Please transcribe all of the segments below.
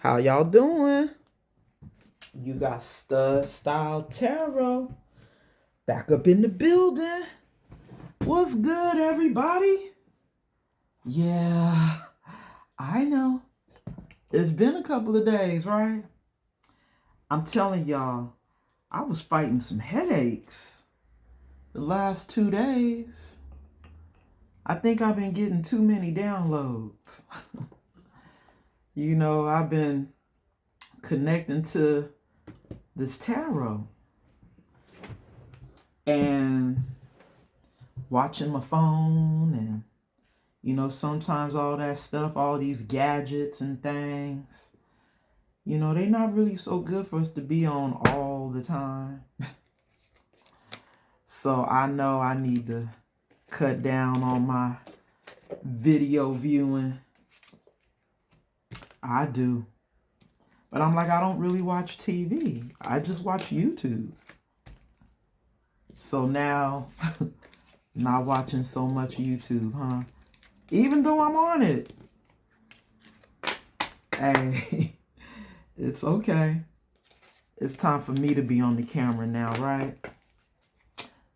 How y'all doing? You got Stud Style Tarot back up in the building. What's good, everybody? Yeah, I know. It's been a couple of days, right? I'm telling y'all, I was fighting some headaches the last 2 days. I think I've been getting too many downloads. I've been connecting to this tarot and watching my phone and sometimes all that stuff, all these gadgets and things, they not really so good for us to be on all the time. So I know I need to cut down on my video viewing. I do. But I'm like, I don't really watch TV. I just watch YouTube. So now, not watching so much YouTube, huh? Even though I'm on it. Hey, it's okay. It's time for me to be on the camera now, right?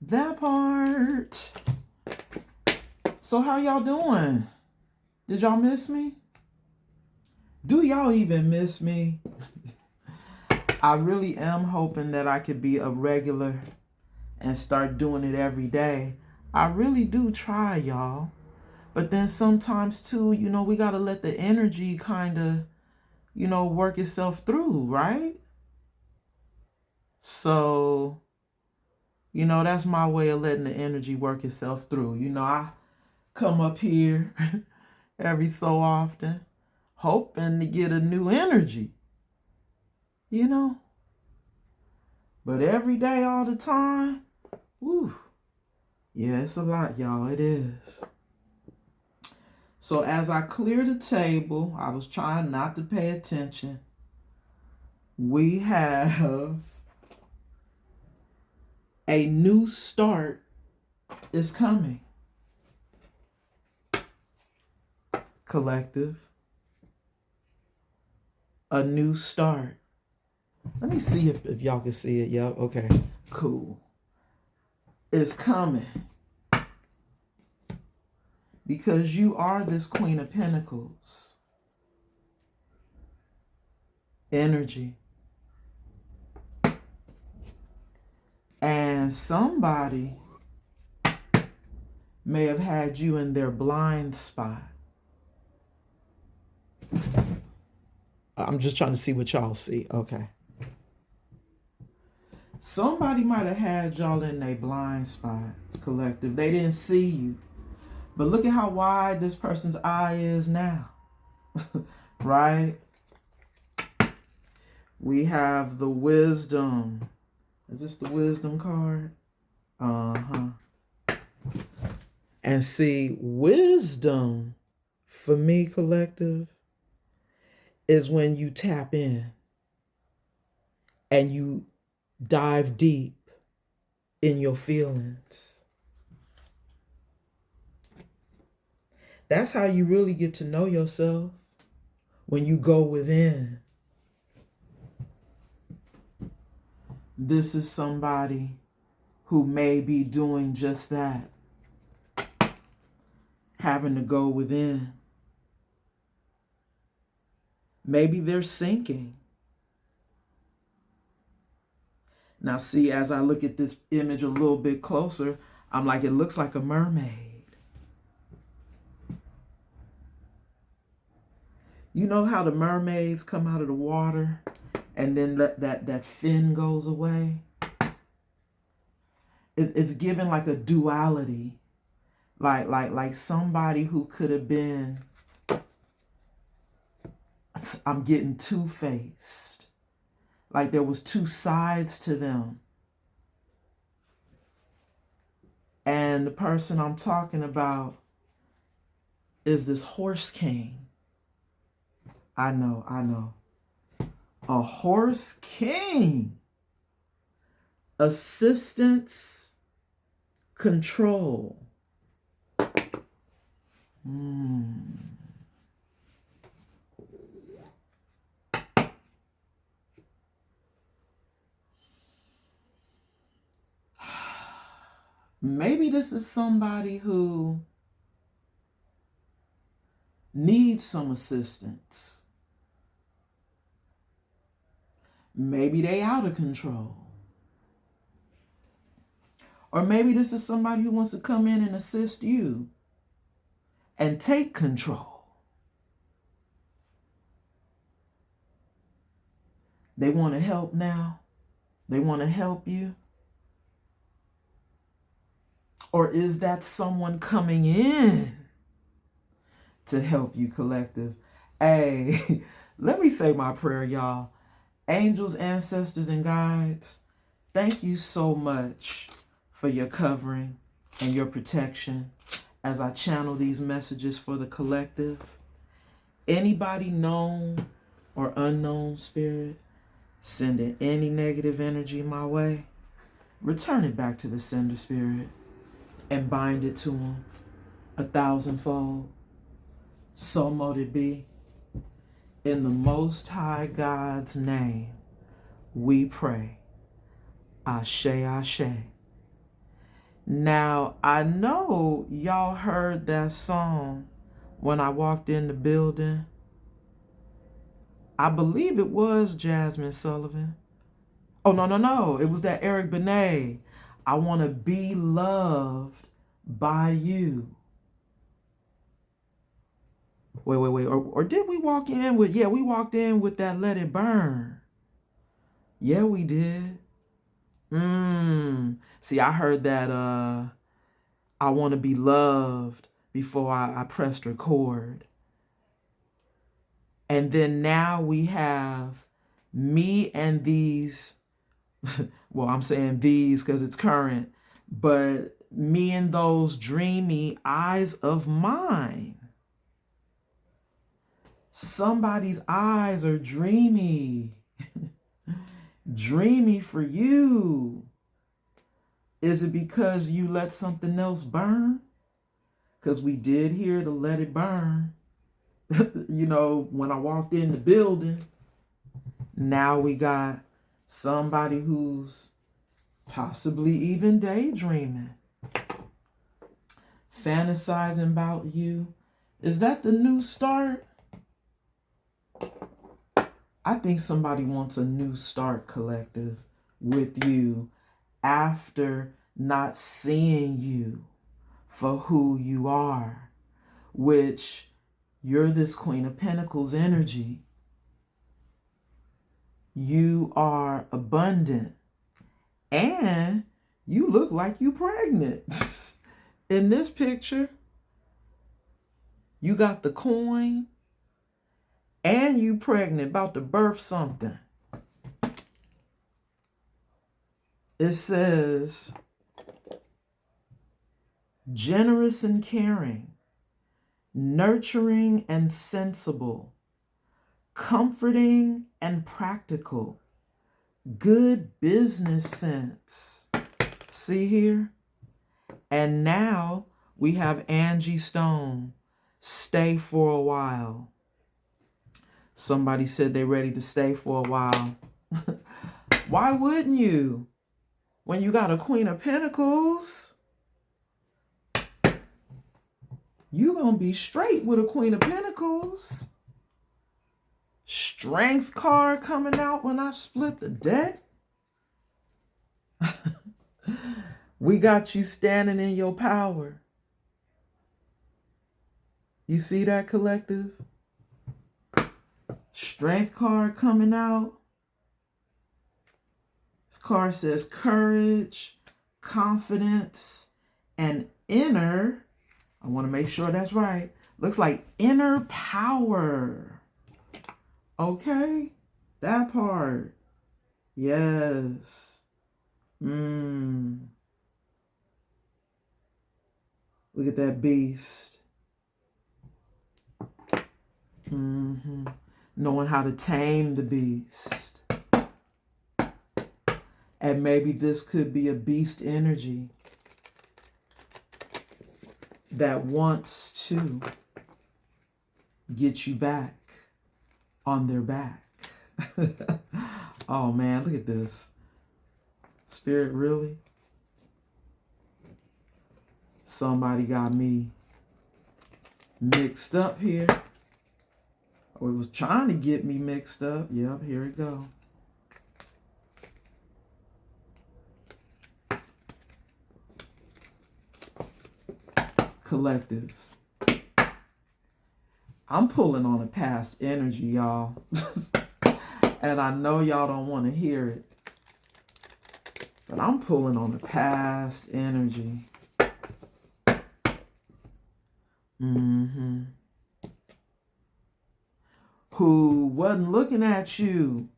That part. So how y'all doing? Did y'all miss me? Do y'all even miss me? I really am hoping that I could be a regular and start doing it every day. I really do try, y'all. But then sometimes too, we got to let the energy kind of, work itself through, right? So, that's my way of letting the energy work itself through. I come up here every so often, hoping to get a new energy, But every day, all the time, whew, yeah, it's a lot, y'all. It is. So as I clear the table, I was trying not to pay attention. We have a new start is coming. Collective. A new start. Let me see if y'all can see it. Yep. Okay. Cool. It's coming. Because you are this Queen of Pentacles. Energy. And somebody may have had you in their blind spot. I'm just trying to see what y'all see. Okay. Somebody might have had y'all in their blind spot, collective. They didn't see you. But look at how wide this person's eye is now. Right? We have the wisdom. Is this the wisdom card? Uh-huh. And see, wisdom, for me, collective, is when you tap in and you dive deep in your feelings. That's how you really get to know yourself, when you go within. This is somebody who may be doing just that, having to go within. Maybe they're sinking. Now see, as I look at this image a little bit closer, I'm like, it looks like a mermaid. You know how the mermaids come out of the water and then that fin goes away? It's given like a duality. Like somebody who could have been, I'm getting two-faced. Like there was two sides to them. And the person I'm talking about is this horse king. I know. A horse king. Assistance, control. Maybe this is somebody who needs some assistance. Maybe they out of control. Or maybe this is somebody who wants to come in and assist you and take control. They want to help now. They want to help you. Or is that someone coming in to help you, collective? Hey, let me say my prayer, y'all. Angels, ancestors, and guides, thank you so much for your covering and your protection as I channel these messages for the collective. Anybody known or unknown, spirit, sending any negative energy my way, return it back to the sender, spirit, and bind it to them 1,000-fold. So mote it be. In the Most High God's name, we pray. Ashe, Ashe. Now, I know y'all heard that song when I walked in the building. I believe it was Jasmine Sullivan. Oh, no. It was that Eric Benet. I want to be loved by you. Wait. Or did we walk in with, we walked in with that Let It Burn. Yeah, we did. See, I heard that I want to be loved before I pressed record. And then now we have me and these, well, I'm saying these because it's current, but me and those dreamy eyes of mine. Somebody's eyes are dreamy. Dreamy for you. Is it because you let something else burn? Because we did hear the Let It Burn. When I walked in the building, now we got somebody who's possibly even daydreaming, fantasizing about you. Is that the new start? I think somebody wants a new start, collective, with you after not seeing you for who you are, which you're this Queen of Pentacles energy. You are abundant and you look like you pregnant. In this picture, you got the coin and you pregnant, about to birth something. It says, generous and caring, nurturing and sensible, comforting and practical, good business sense. See here? And now we have Angie Stone, stay for a while. Somebody said they're ready to stay for a while. Why wouldn't you? When you got a Queen of Pentacles, you gonna be straight with a Queen of Pentacles. Strength card coming out when I split the deck. We got you standing in your power. You see that, collective? Strength card coming out. This card says courage, confidence, and inner, I want to make sure that's right, looks like inner power. Okay, that part. Yes. Look at that beast. Knowing how to tame the beast. And maybe this could be a beast energy that wants to get you back on their back. Oh man, look at this. Spirit, really? Somebody got me mixed up here. Or it was trying to get me mixed up. Yep, here we go. Collective. I'm pulling on a past energy, y'all. And I know y'all don't want to hear it. But I'm pulling on a past energy. Who wasn't looking at you,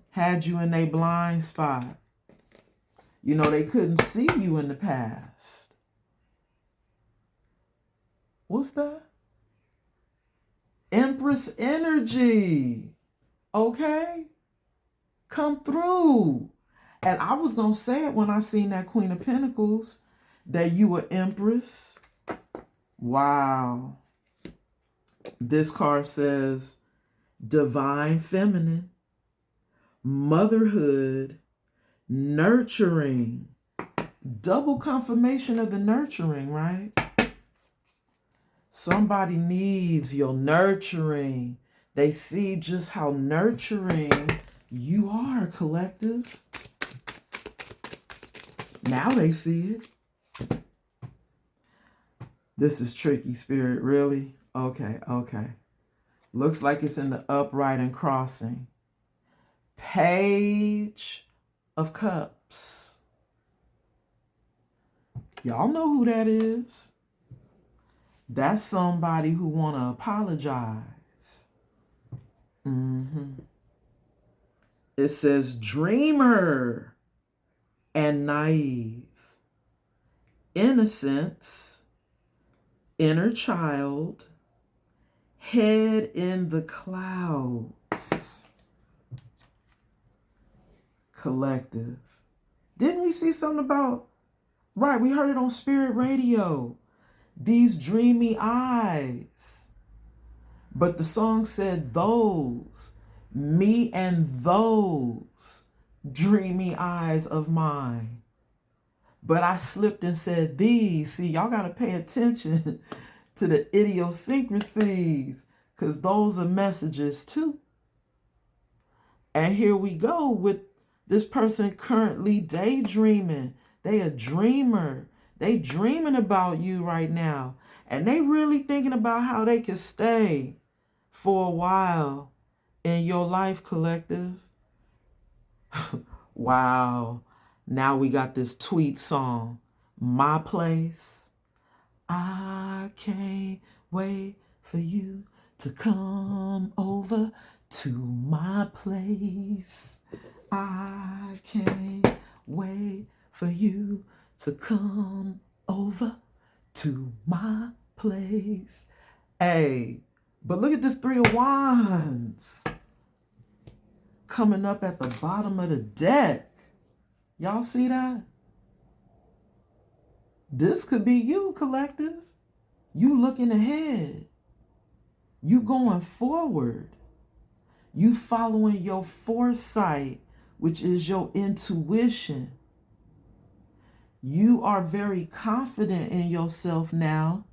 had you in a blind spot. You know, they couldn't see you in the past. What's that? Empress energy. Okay? Come through. And I was going to say it when I seen that Queen of Pentacles, that you were Empress. Wow. This card says divine feminine, motherhood, nurturing. Double confirmation of the nurturing, right? Somebody needs your nurturing. They see just how nurturing you are, collective. Now they see it. This is tricky, Spirit, really? Okay. Looks like it's in the upright and crossing. Page of Cups. Y'all know who that is. That's somebody who want to apologize. It says dreamer and naive. Innocence, inner child, head in the clouds. Collective. Didn't we see something about, right, we heard it on Spirit Radio. These dreamy eyes. But the song said those, me and those dreamy eyes of mine. But I slipped and said these. See, y'all got to pay attention to the idiosyncrasies, because those are messages too. And here we go with this person currently daydreaming. They a dreamer. They dreaming about you right now. And they really thinking about how they can stay for a while in your life, collective. Wow. Now we got this tweet song, My Place. I can't wait for you to come over to my place. I can't wait for you to come over to my place. Hey, but look at this Three of Wands coming up at the bottom of the deck. Y'all see that? This could be you, collective. You looking ahead. You going forward. You following your foresight, which is your intuition. You are very confident in yourself now,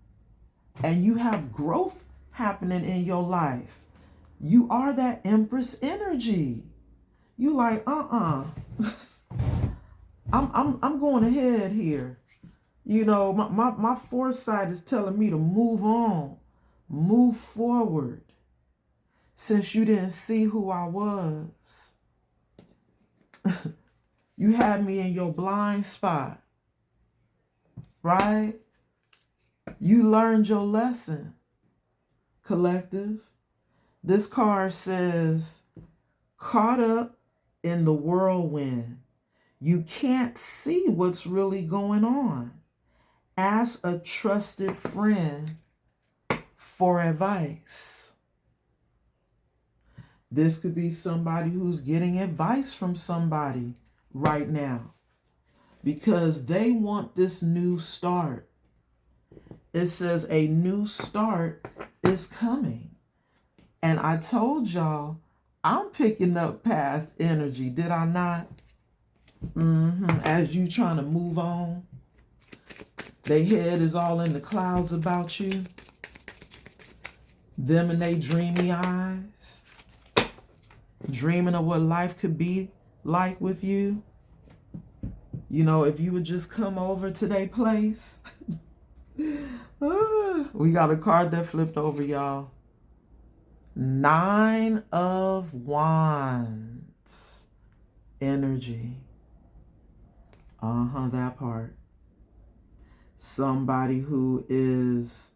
and you have growth happening in your life. You are that Empress energy. You like, I'm going ahead here. You know, my foresight is telling me to move on, move forward. Since you didn't see who I was. You had me in your blind spot. Right? You learned your lesson, collective. This card says, caught up in the whirlwind. You can't see what's really going on. Ask a trusted friend for advice. This could be somebody who's getting advice from somebody right now because they want this new start. It says a new start is coming. And I told y'all, I'm picking up past energy, did I not? As you trying to move on. Their head is all in the clouds about you. Them and they dreamy eyes. Dreaming of what life could be like with you. You know, if you would just come over to their place. We got a card that flipped over, y'all. 9 of Wands. Energy. That part. Somebody who's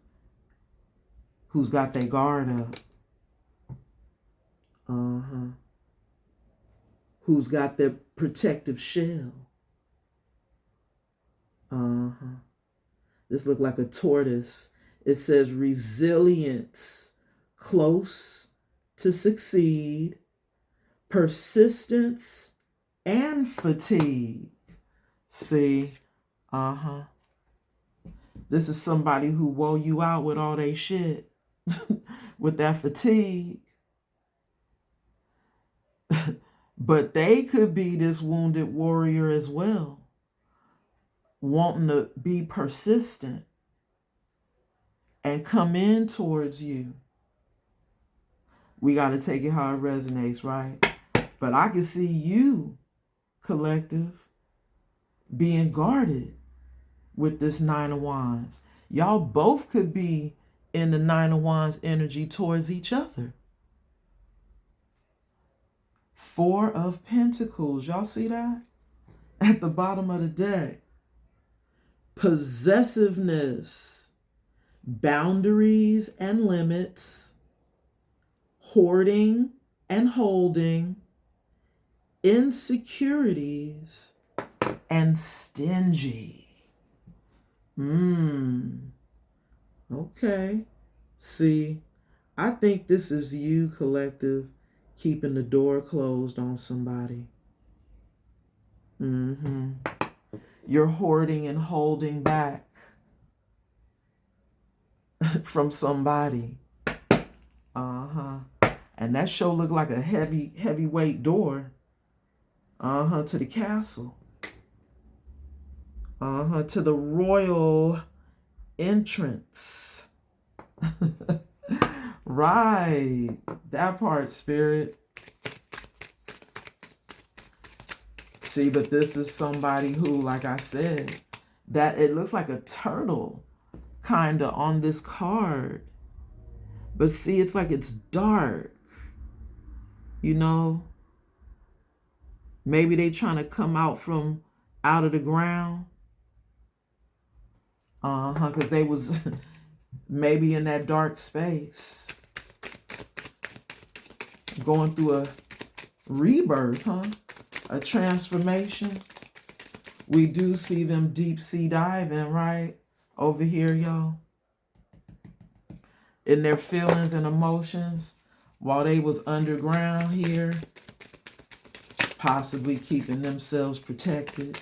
got their guard up. Who's got their protective shell. This look like a tortoise. It says resilience, close to succeed, persistence, and fatigue. See? This is somebody who wore you out with all they shit. With that fatigue. But they could be this wounded warrior as well. Wanting to be persistent and come in towards you. We got to take it how it resonates, right? But I can see you, collective, being guarded with this 9 of Wands. Y'all both could be in the 9 of Wands energy towards each other. 4 of Pentacles. Y'all see that? At the bottom of the deck. Possessiveness, boundaries and limits, hoarding and holding, insecurities, and stingy. Okay. See, I think this is you, collective, keeping the door closed on somebody. You're hoarding and holding back from somebody. And that sure looked like a heavyweight door. To the castle. To the royal entrance. Right. That part, Spirit. See, but this is somebody who, like I said, that it looks like a turtle kind of on this card. But see, it's like it's dark. You know? Maybe they trying to come out of the ground. Because they was maybe in that dark space. Going through a rebirth, a transformation. We do see them deep sea diving, right? Over here, y'all. In their feelings and emotions. While they was underground here. Possibly keeping themselves protected.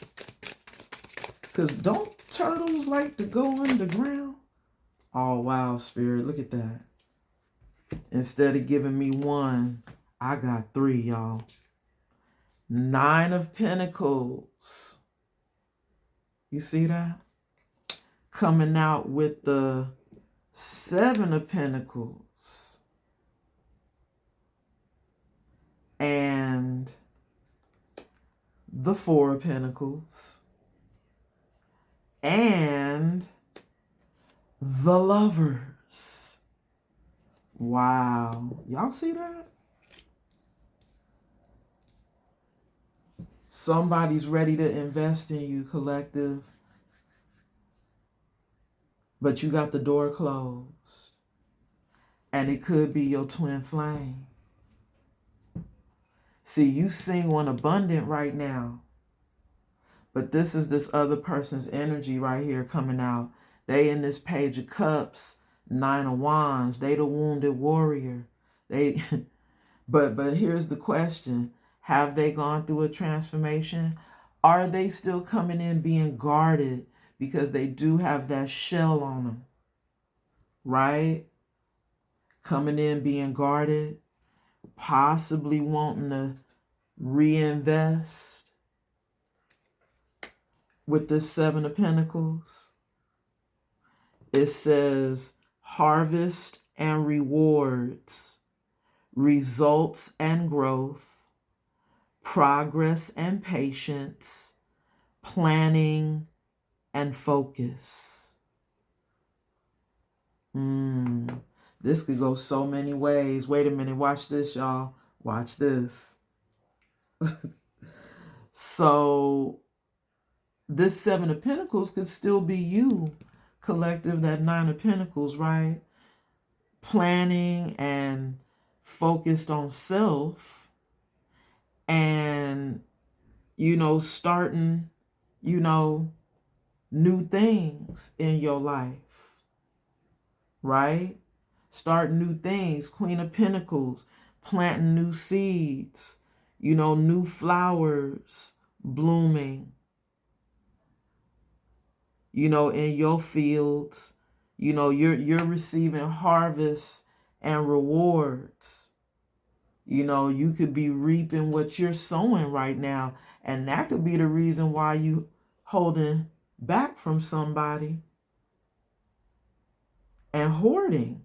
Because don't turtles like to go underground? Oh, wow, Spirit. Look at that. Instead of giving me 1, I got 3, y'all. 9 of Pentacles. You see that? Coming out with the 7 of Pentacles. And the 4 of Pentacles. And the Lovers. Wow. Y'all see that? Somebody's ready to invest in you, collective. But you got the door closed. And it could be your twin flame. See, you single and abundant right now. But this is this other person's energy right here coming out. They in this Page of Cups, 9 of Wands. They the wounded warrior. But here's the question. Have they gone through a transformation? Are they still coming in being guarded because they do have that shell on them? Right? Coming in being guarded. Possibly wanting to reinvest with this 7 of Pentacles. It says harvest and rewards, results and growth, progress and patience, planning and focus. This could go so many ways. Wait a minute. Watch this, y'all. Watch this. So this Seven of Pentacles could still be you, collective, that Nine of Pentacles, right? Planning and focused on self and, starting, new things in your life, right? Start new things. Queen of Pentacles, planting new seeds, new flowers blooming, in your fields. You're receiving harvests and rewards. You could be reaping what you're sowing right now. And that could be the reason why you holding back from somebody and hoarding.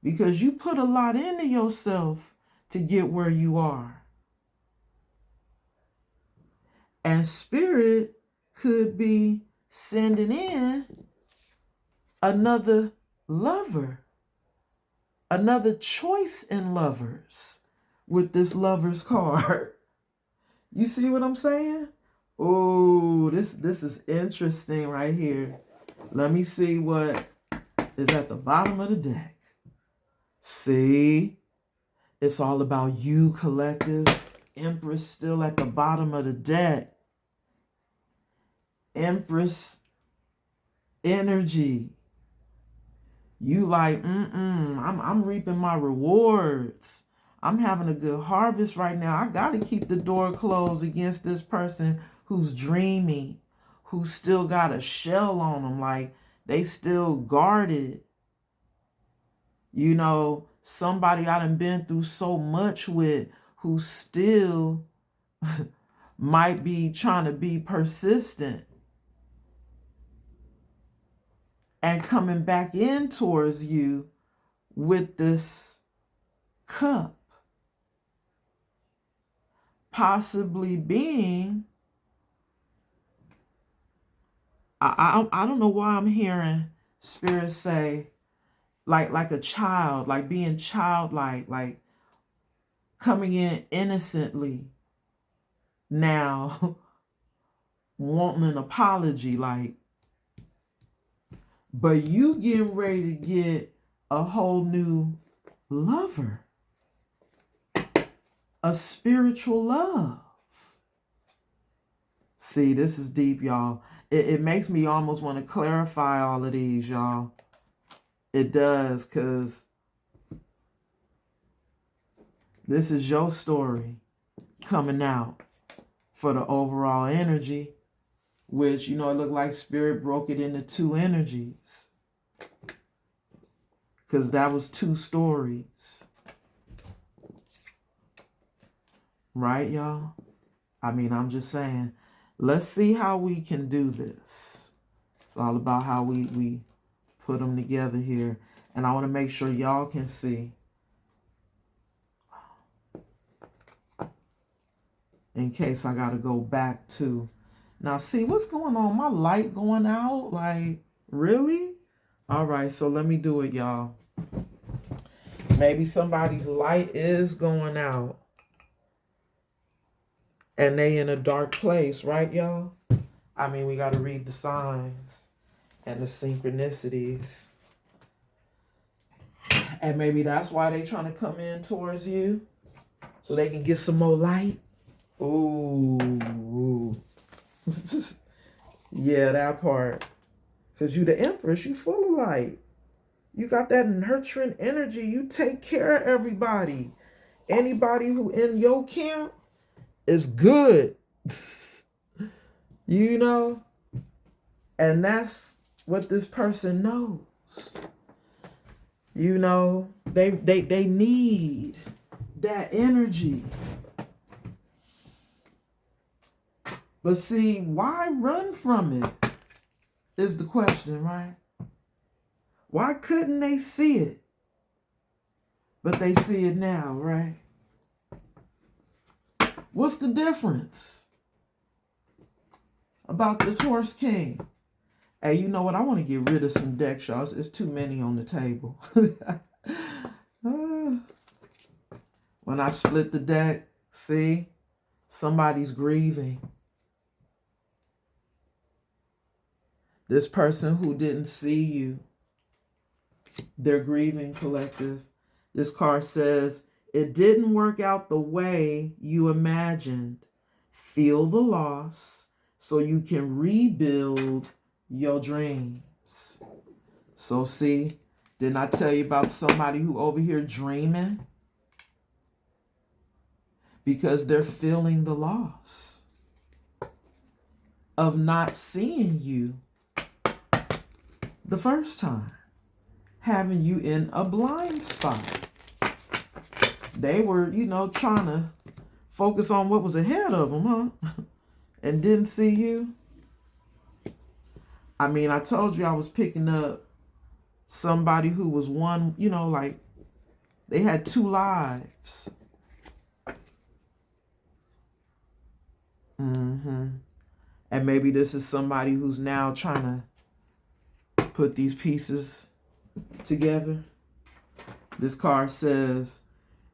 Because you put a lot into yourself to get where you are. And spirit could be sending in another lover, another choice in lovers with this Lover's card. You see what I'm saying? Oh, this is interesting right here. Let me see what is at the bottom of the deck. See? It's all about you, collective. Empress still at the bottom of the deck. Empress energy. You like, I'm reaping my rewards. I'm having a good harvest right now. I got to keep the door closed against this person who's dreaming, who's still got a shell on them, like they still guarded. Somebody I done been through so much with, who still might be trying to be persistent and coming back in towards you with this cup. Possibly being, I don't know why I'm hearing Spirit say, like a child, like being childlike, like coming in innocently now, wanting an apology, like, but you getting ready to get a whole new lover, a spiritual love. See, this is deep, y'all. It makes me almost want to clarify all of these, y'all. It does, because this is your story coming out for the overall energy, which, it looked like Spirit broke it into two energies, because that was two stories. Right, y'all? I'm just saying, let's see how we can do this. It's all about how we put them together here. And I want to make sure y'all can see. In case I got to go back to. Now, see what's going on? My light going out? Like, really? All right, so let me do it, y'all. Maybe somebody's light is going out. And they in a dark place, right, y'all? We got to read the signs and the synchronicities. And maybe that's why they trying to come in towards you, so they can get some more light. Ooh. Yeah, that part. Because you the Empress, you full of light. You got that nurturing energy. You take care of everybody. Anybody who in your camp is good. And that's what this person knows. They need that energy. But see, why run from it is the question, right? Why couldn't they see it? But they see it now, right? What's the difference about this horse king? Hey, you know what? I want to get rid of some decks, y'all. It's too many on the table. When I split the deck, see? Somebody's grieving. This person who didn't see you, they're grieving, collective. This card says, it didn't work out the way you imagined. Feel the loss so you can rebuild your dreams. So see, didn't I tell you about somebody who over here dreaming? Because they're feeling the loss of not seeing you the first time, having you in a blind spot. They were, trying to focus on what was ahead of them, huh? And didn't see you. I mean, I told you I was picking up somebody who was one, like they had two lives. And maybe this is somebody who's now trying to put these pieces together. This card says,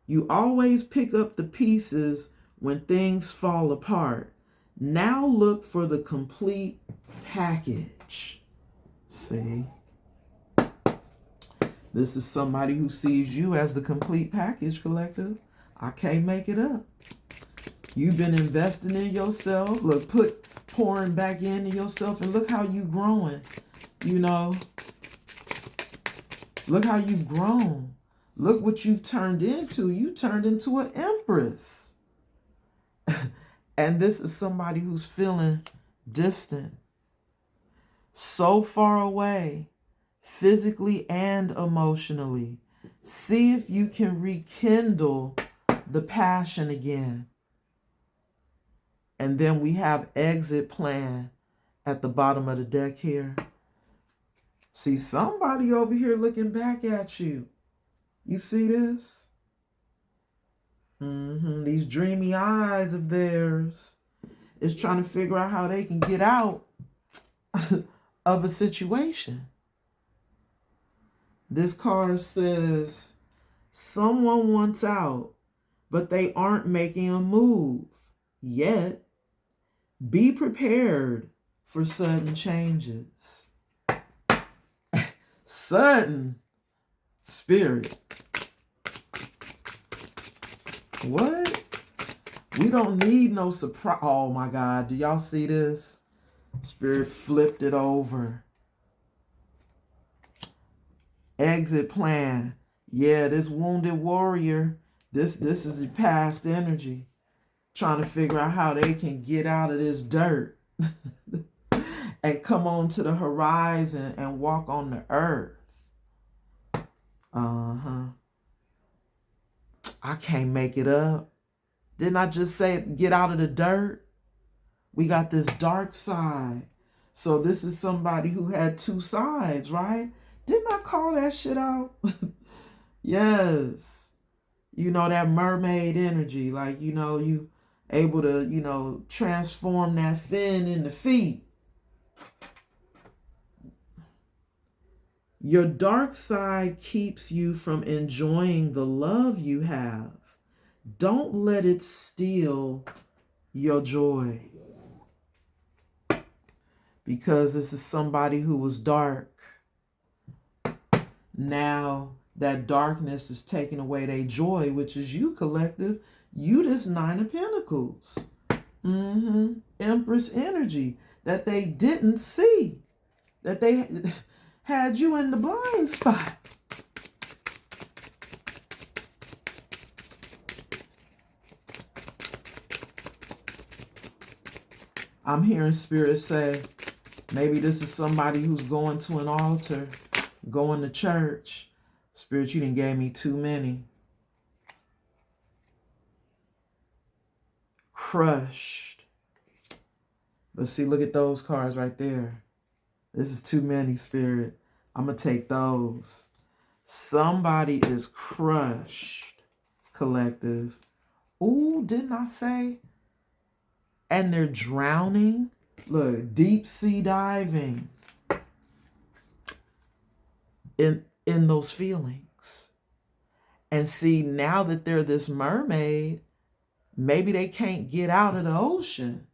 you always pick up the pieces when things fall apart. Now look for the complete package. See? This is somebody who sees you as the complete package, collective. I can't make it up. You've been investing in yourself. Look, pouring back into yourself, and look how you've growing. Look how you've grown. Look what you've turned into. You turned into an empress. And this is somebody who's feeling distant, so far away, physically and emotionally. See if you can rekindle the passion again. And then we have exit plan at the bottom of the deck here. See somebody over here looking back at you. You see this? These dreamy eyes of theirs is trying to figure out how they can get out of a situation. This card says, someone wants out, but they aren't making a move yet. Be prepared for sudden changes. Sudden, spirit. What? We don't need no surprise. Oh my God, do y'all see this? Spirit flipped it over. Exit plan. Yeah, this wounded warrior, this is the past energy, trying to figure out how they can get out of this dirt and come on to the horizon and walk on the earth. I can't make it up. Didn't I just say get out of the dirt? We got this dark side. So this is somebody who had two sides, right? Didn't I call that shit out? Yes. That mermaid energy. Like, you able to, transform that fin into feet. Your dark side keeps you from enjoying the love you have. Don't let it steal your joy. Because this is somebody who was dark. Now that darkness is taking away their joy, which is you, collective. You this Nine of Pentacles. Empress energy that they didn't see. That they had you in the blind spot. I'm hearing Spirit say, maybe this is somebody who's going to an altar, going to church. Spirit, you done gave me too many. Crushed. Let's see, look at those cards right there. This is too many, Spirit. I'm going to take those. Somebody is crushed, collective. Ooh, didn't I say? And they're drowning. Look, deep sea diving in those feelings. And see, now that they're this mermaid, maybe they can't get out of the ocean.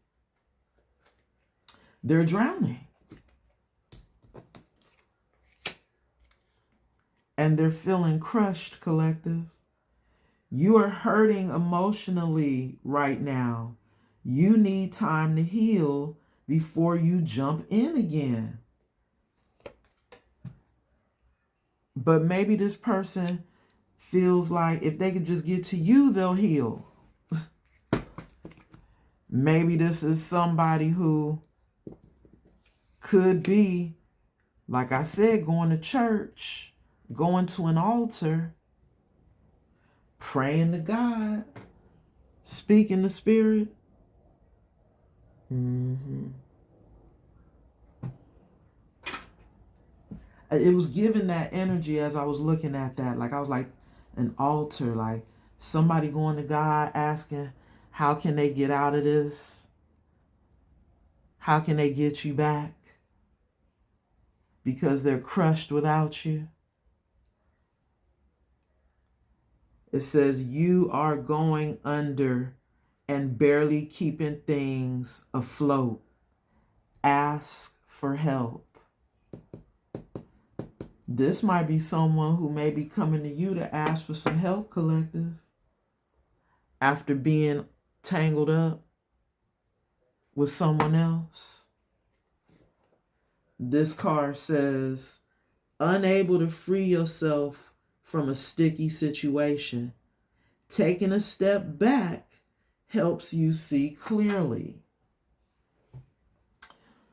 They're drowning. And they're feeling crushed, collective. You are hurting emotionally right now. You need time to heal before you jump in again. But maybe this person feels like if they could just get to you, they'll heal. Maybe this is somebody who could be, like I said, going to church, going to an altar, praying to God, speaking to spirit. It was giving that energy as I was looking at that. Like I was like an altar, like somebody going to God asking, how can they get out of this? How can they get you back? Because they're crushed without you. It says you are going under and barely keeping things afloat. Ask for help. This might be someone who may be coming to you to ask for some help, collective, after being tangled up with someone else. This card says, unable to free yourself from a sticky situation. Taking a step back helps you see clearly.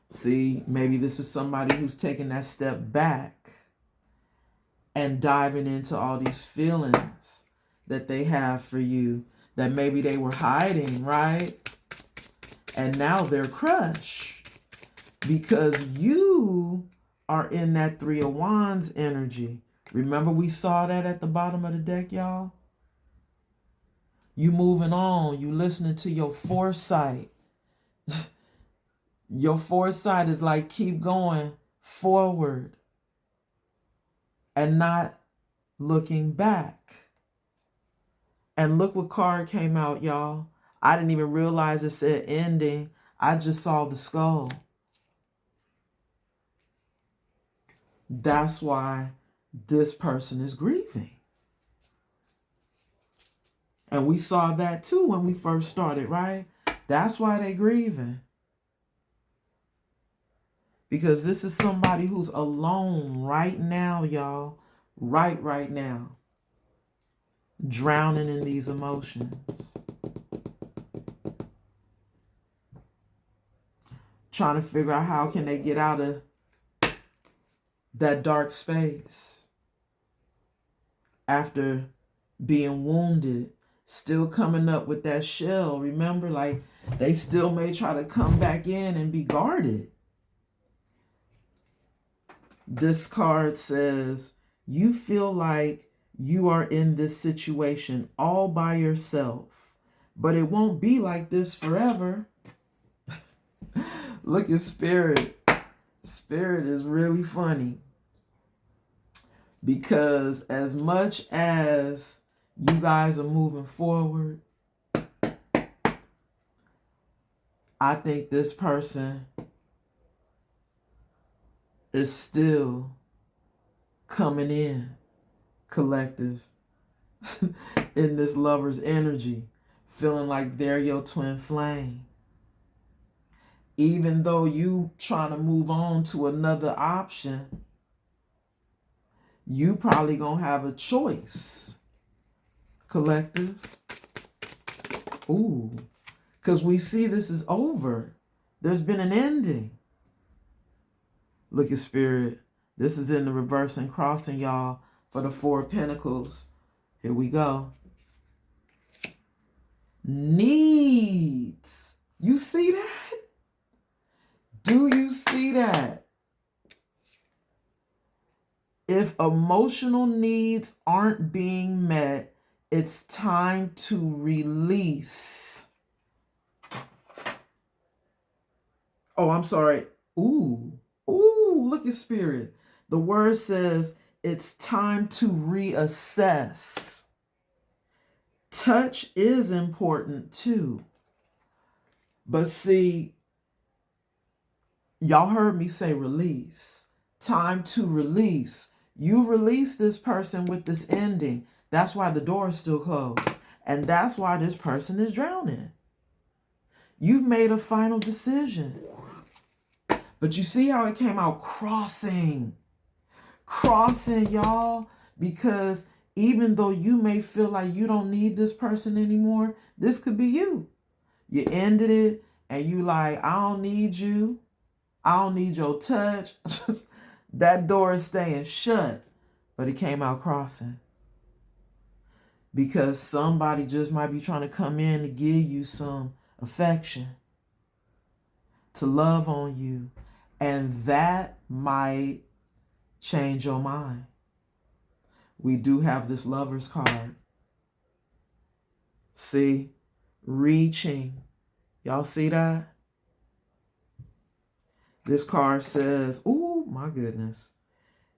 See, maybe this is somebody who's taking that step back and diving into all these feelings that they have for you that maybe they were hiding, right? And now they're crushed because you are in that Three of Wands energy. Remember we saw that at the bottom of the deck, y'all? You moving on, you listening to your foresight. Your foresight is like keep going forward and not looking back. And look what card came out, y'all. I didn't even realize it said ending. I just saw the skull. That's why this person is grieving. And we saw that too when we first started, right? That's why they're grieving. Because this is somebody who's alone right now, y'all. Right now. Drowning in these emotions. Trying to figure out how can they get out of that dark space. After being wounded. Still coming up with that shell. Remember, like, they still may try to come back in and be guarded. This card says, you feel like you are in this situation all by yourself, but it won't be like this forever. Look at Spirit. Spirit is really funny. Because as much as you guys are moving forward, I think this person is still coming in, collective, in this lover's energy, feeling like they're your twin flame. Even though you trying to move on to another option, you probably gonna have a choice, collective. Ooh, because we see this is over. There's been an ending. Look at Spirit. This is in the reverse and crossing, y'all, for the Four of Pentacles. Here we go. Needs. You see that? Do you see that? If emotional needs aren't being met, it's time to release. Oh, I'm sorry. Ooh, look at Spirit. The word says it's time to reassess. Touch is important too. But see, y'all heard me say release. Time to release. You release this person with this ending. That's why the door is still closed. And that's why this person is drowning. You've made a final decision. But you see how it came out crossing. Crossing, y'all. Because even though you may feel like you don't need this person anymore, this could be you. You ended it and you like, I don't need you. I don't need your touch. That door is staying shut. But it came out crossing. Because somebody just might be trying to come in to give you some affection, to love on you. And that might change your mind. We do have this Lover's card. See? Reaching. Y'all see that? This card says, oh my goodness.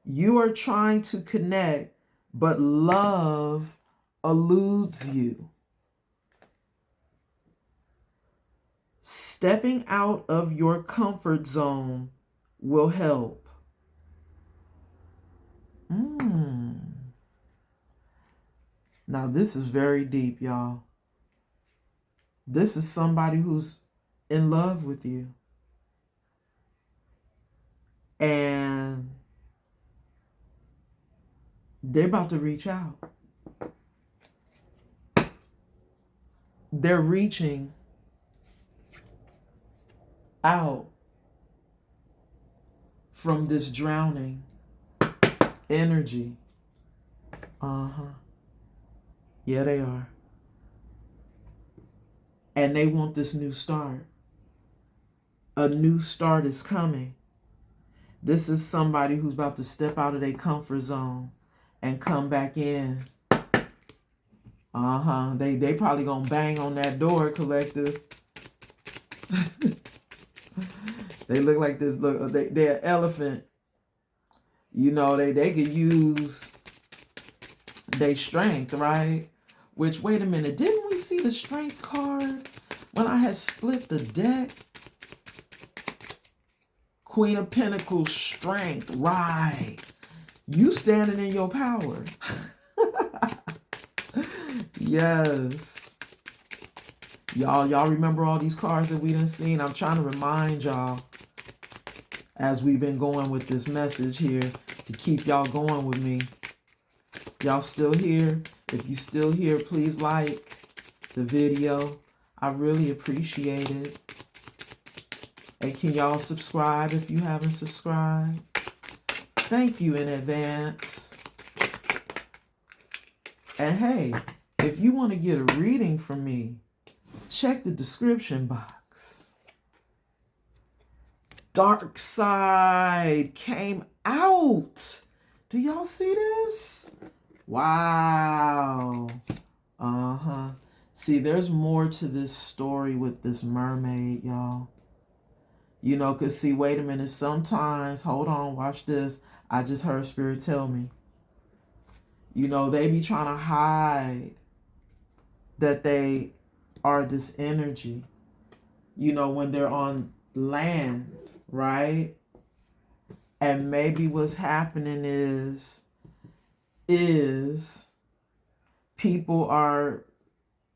You are trying to connect, but love eludes you. Stepping out of your comfort zone will help. Now this is very deep, y'all. This is somebody who's in love with you. And they're about to reach out. They're reaching out from this drowning energy. Yeah, they are. And they want this new start. A new start is coming. This is somebody who's about to step out of their comfort zone and come back in. They probably gonna bang on that door, collective. They look like this. Look, they're an elephant. You know, they could use their strength, right? Which, wait a minute, didn't we see the strength card when I had split the deck? Queen of Pentacles, strength, right? You standing in your power. Yes. Y'all remember all these cards that we done seen? I'm trying to remind y'all as we've been going with this message here to keep y'all going with me. Y'all still here? If you still here, please like the video. I really appreciate it. And can y'all subscribe if you haven't subscribed? Thank you in advance. And hey, if you want to get a reading from me, check the description box. Dark side came out. Do y'all see this? Wow. See, there's more to this story with this mermaid, y'all. You know, because see, wait a minute. Sometimes, hold on, watch this. I just heard Spirit tell me. You know, they be trying to hide that they are this energy. You know, when they're on land, right? And maybe what's happening is people are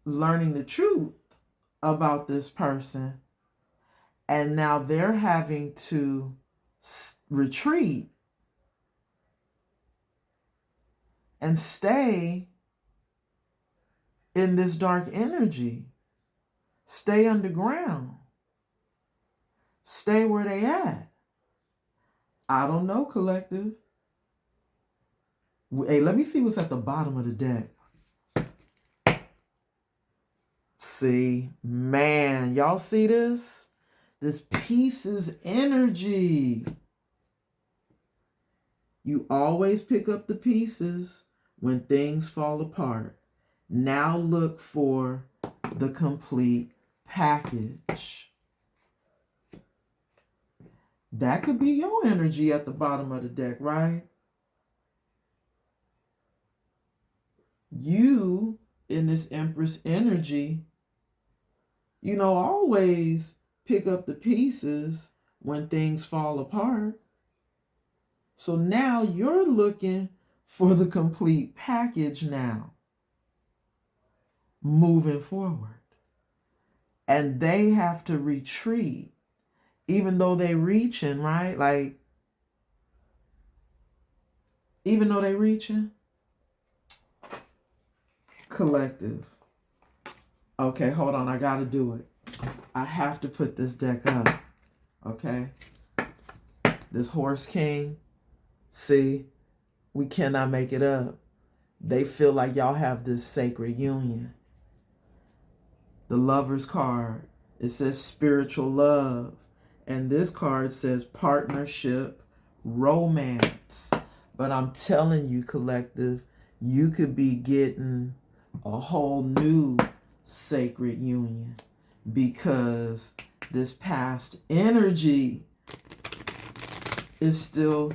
learning the truth about this person. And now they're having to retreat and stay in this dark energy. Stay underground. Stay where they at. I don't know, collective. Hey, let me see what's at the bottom of the deck. See, man, y'all see this? This piece is energy. You always pick up the pieces when things fall apart. Now look for the complete package. That could be your energy at the bottom of the deck, right? You, in this Empress energy, always pick up the pieces when things fall apart. So now you're looking for the complete package now, moving forward. And they have to retreat, even though they reaching, right? Like, even though they reaching, collective. Okay, hold on, I gotta do it. I have to put this deck up, okay? This Horse King, see, we cannot make it up. They feel like y'all have this sacred union. The Lover's card, it says spiritual love. And this card says partnership, romance. But I'm telling you, collective, you could be getting a whole new sacred union because this past energy is still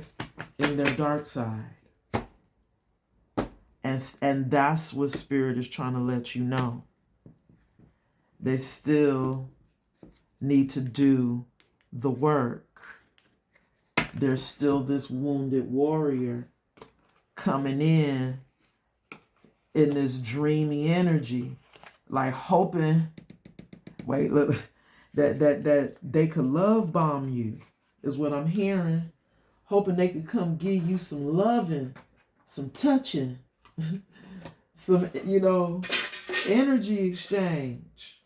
in their dark side. And that's what Spirit is trying to let you know. They still need to do the work. There's still this wounded warrior coming in this dreamy energy, like hoping, wait, look, that they could love bomb you, is what I'm hearing. Hoping they could come give you some loving, some touching, some, energy exchange.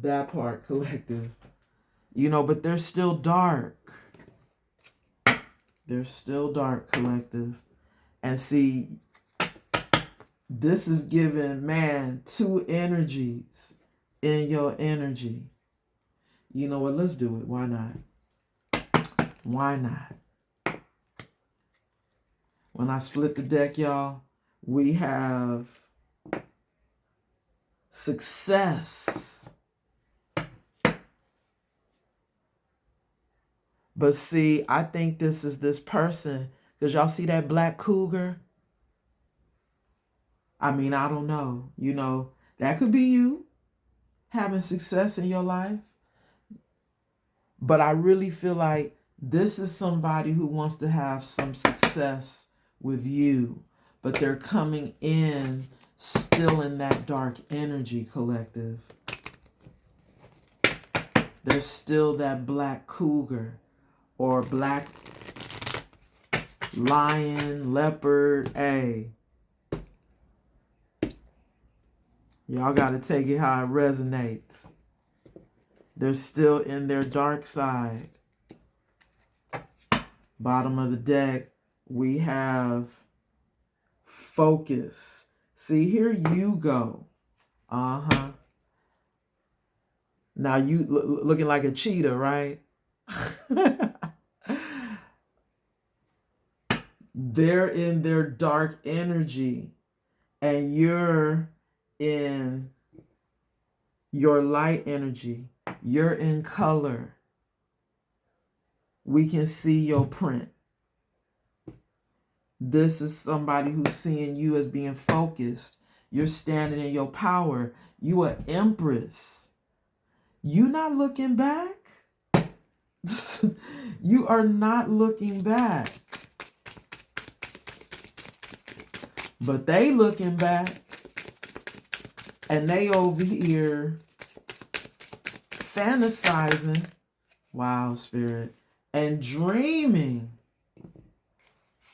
That part, collective. But they're still dark. They're still dark, collective. And see, this is giving, man, two energies in your energy. You know what? Let's do it. Why not? Why not? When I split the deck, y'all, we have success. But see, I think this is this person, because y'all see that black cougar? I mean, I don't know. That could be you having success in your life. But I really feel like this is somebody who wants to have some success with you. But they're coming in still in that dark energy, collective. There's still that black cougar. Or black lion, leopard, hey. Y'all got to take it how it resonates. They're still in their dark side. Bottom of the deck, we have focus. See, here you go. Uh-huh. Now you looking like a cheetah, right? They're in their dark energy and you're in your light energy. You're in color. We can see your print. This is somebody who's seeing you as being focused. You're standing in your power. You are Empress. You not looking back. You are not looking back. But they looking back. And they over here fantasizing. Wow, Spirit. And dreaming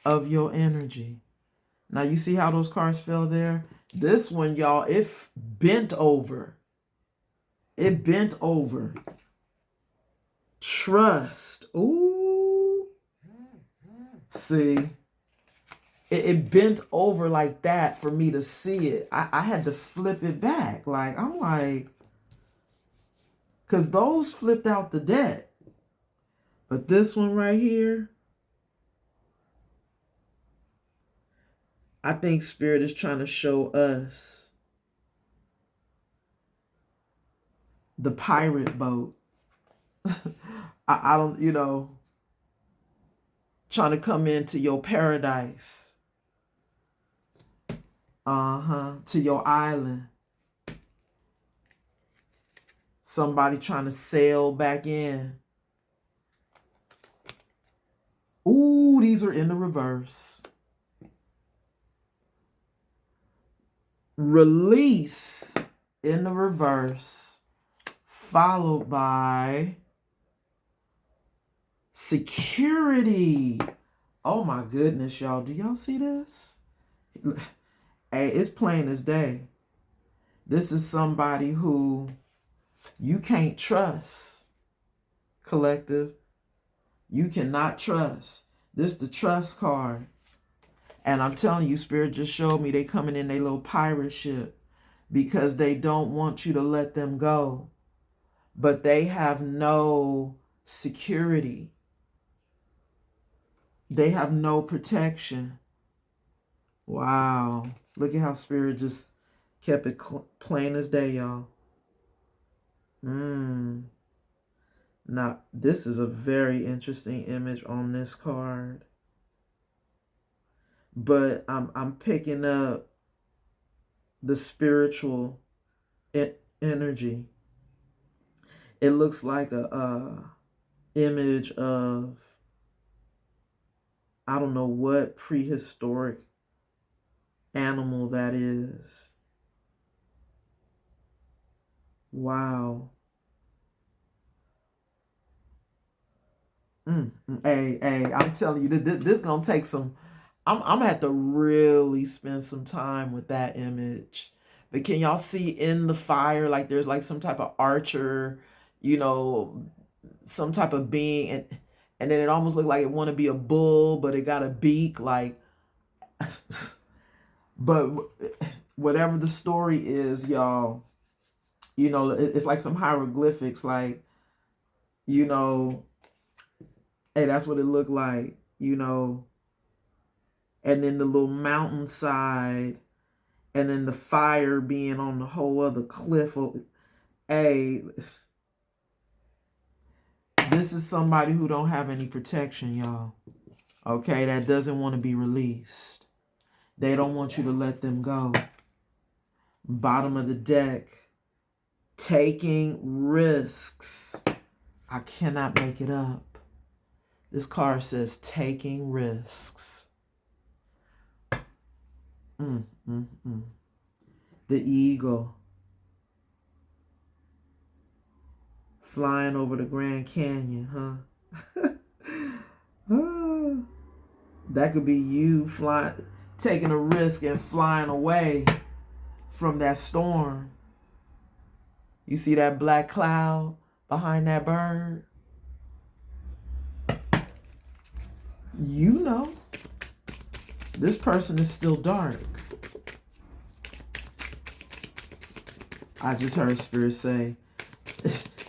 of your energy. Now you see how those cards fell there? This one, y'all, it bent over. It bent over. Trust. Ooh. See? It bent over like that for me to see it. I had to flip it back. I'm like, because those flipped out the deck. But this one right here, I think Spirit is trying to show us the pirate boat. I don't, trying to come into your paradise. To your island. Somebody trying to sail back in. Ooh, these are in the reverse. Release in the reverse, followed by security. Oh my goodness, y'all. Do y'all see this? Hey, it's plain as day. This is somebody who you can't trust, collective. You cannot trust. This is the trust card. And I'm telling you, Spirit just showed me they coming in their little pirate ship because they don't want you to let them go. But they have no security. They have no protection. Wow. Look at how Spirit just kept it plain as day, y'all. Now, this is a very interesting image on this card. But I'm picking up the spiritual energy. It looks like a image of, I don't know what prehistoric animal that is. Wow. Hey, I'm telling you, this gonna take some. I'm gonna have to really spend some time with that image. But can y'all see in the fire, like there's like some type of archer, some type of being, and then it almost looked like it want to be a bull, but it got a beak, like. But whatever the story is, y'all, it's like some hieroglyphics, like, hey, that's what it looked like, and then the little mountainside, and then the fire being on the whole other cliff. Hey, this is somebody who don't have any protection, y'all. Okay, that doesn't want to be released. They don't want you to let them go. Bottom of the deck, taking risks. I cannot make it up. This card says taking risks. The eagle flying over the Grand Canyon, huh? That could be you flying, taking a risk and flying away from that storm. You see that black cloud behind that bird? This person is still dark. I just heard Spirit say,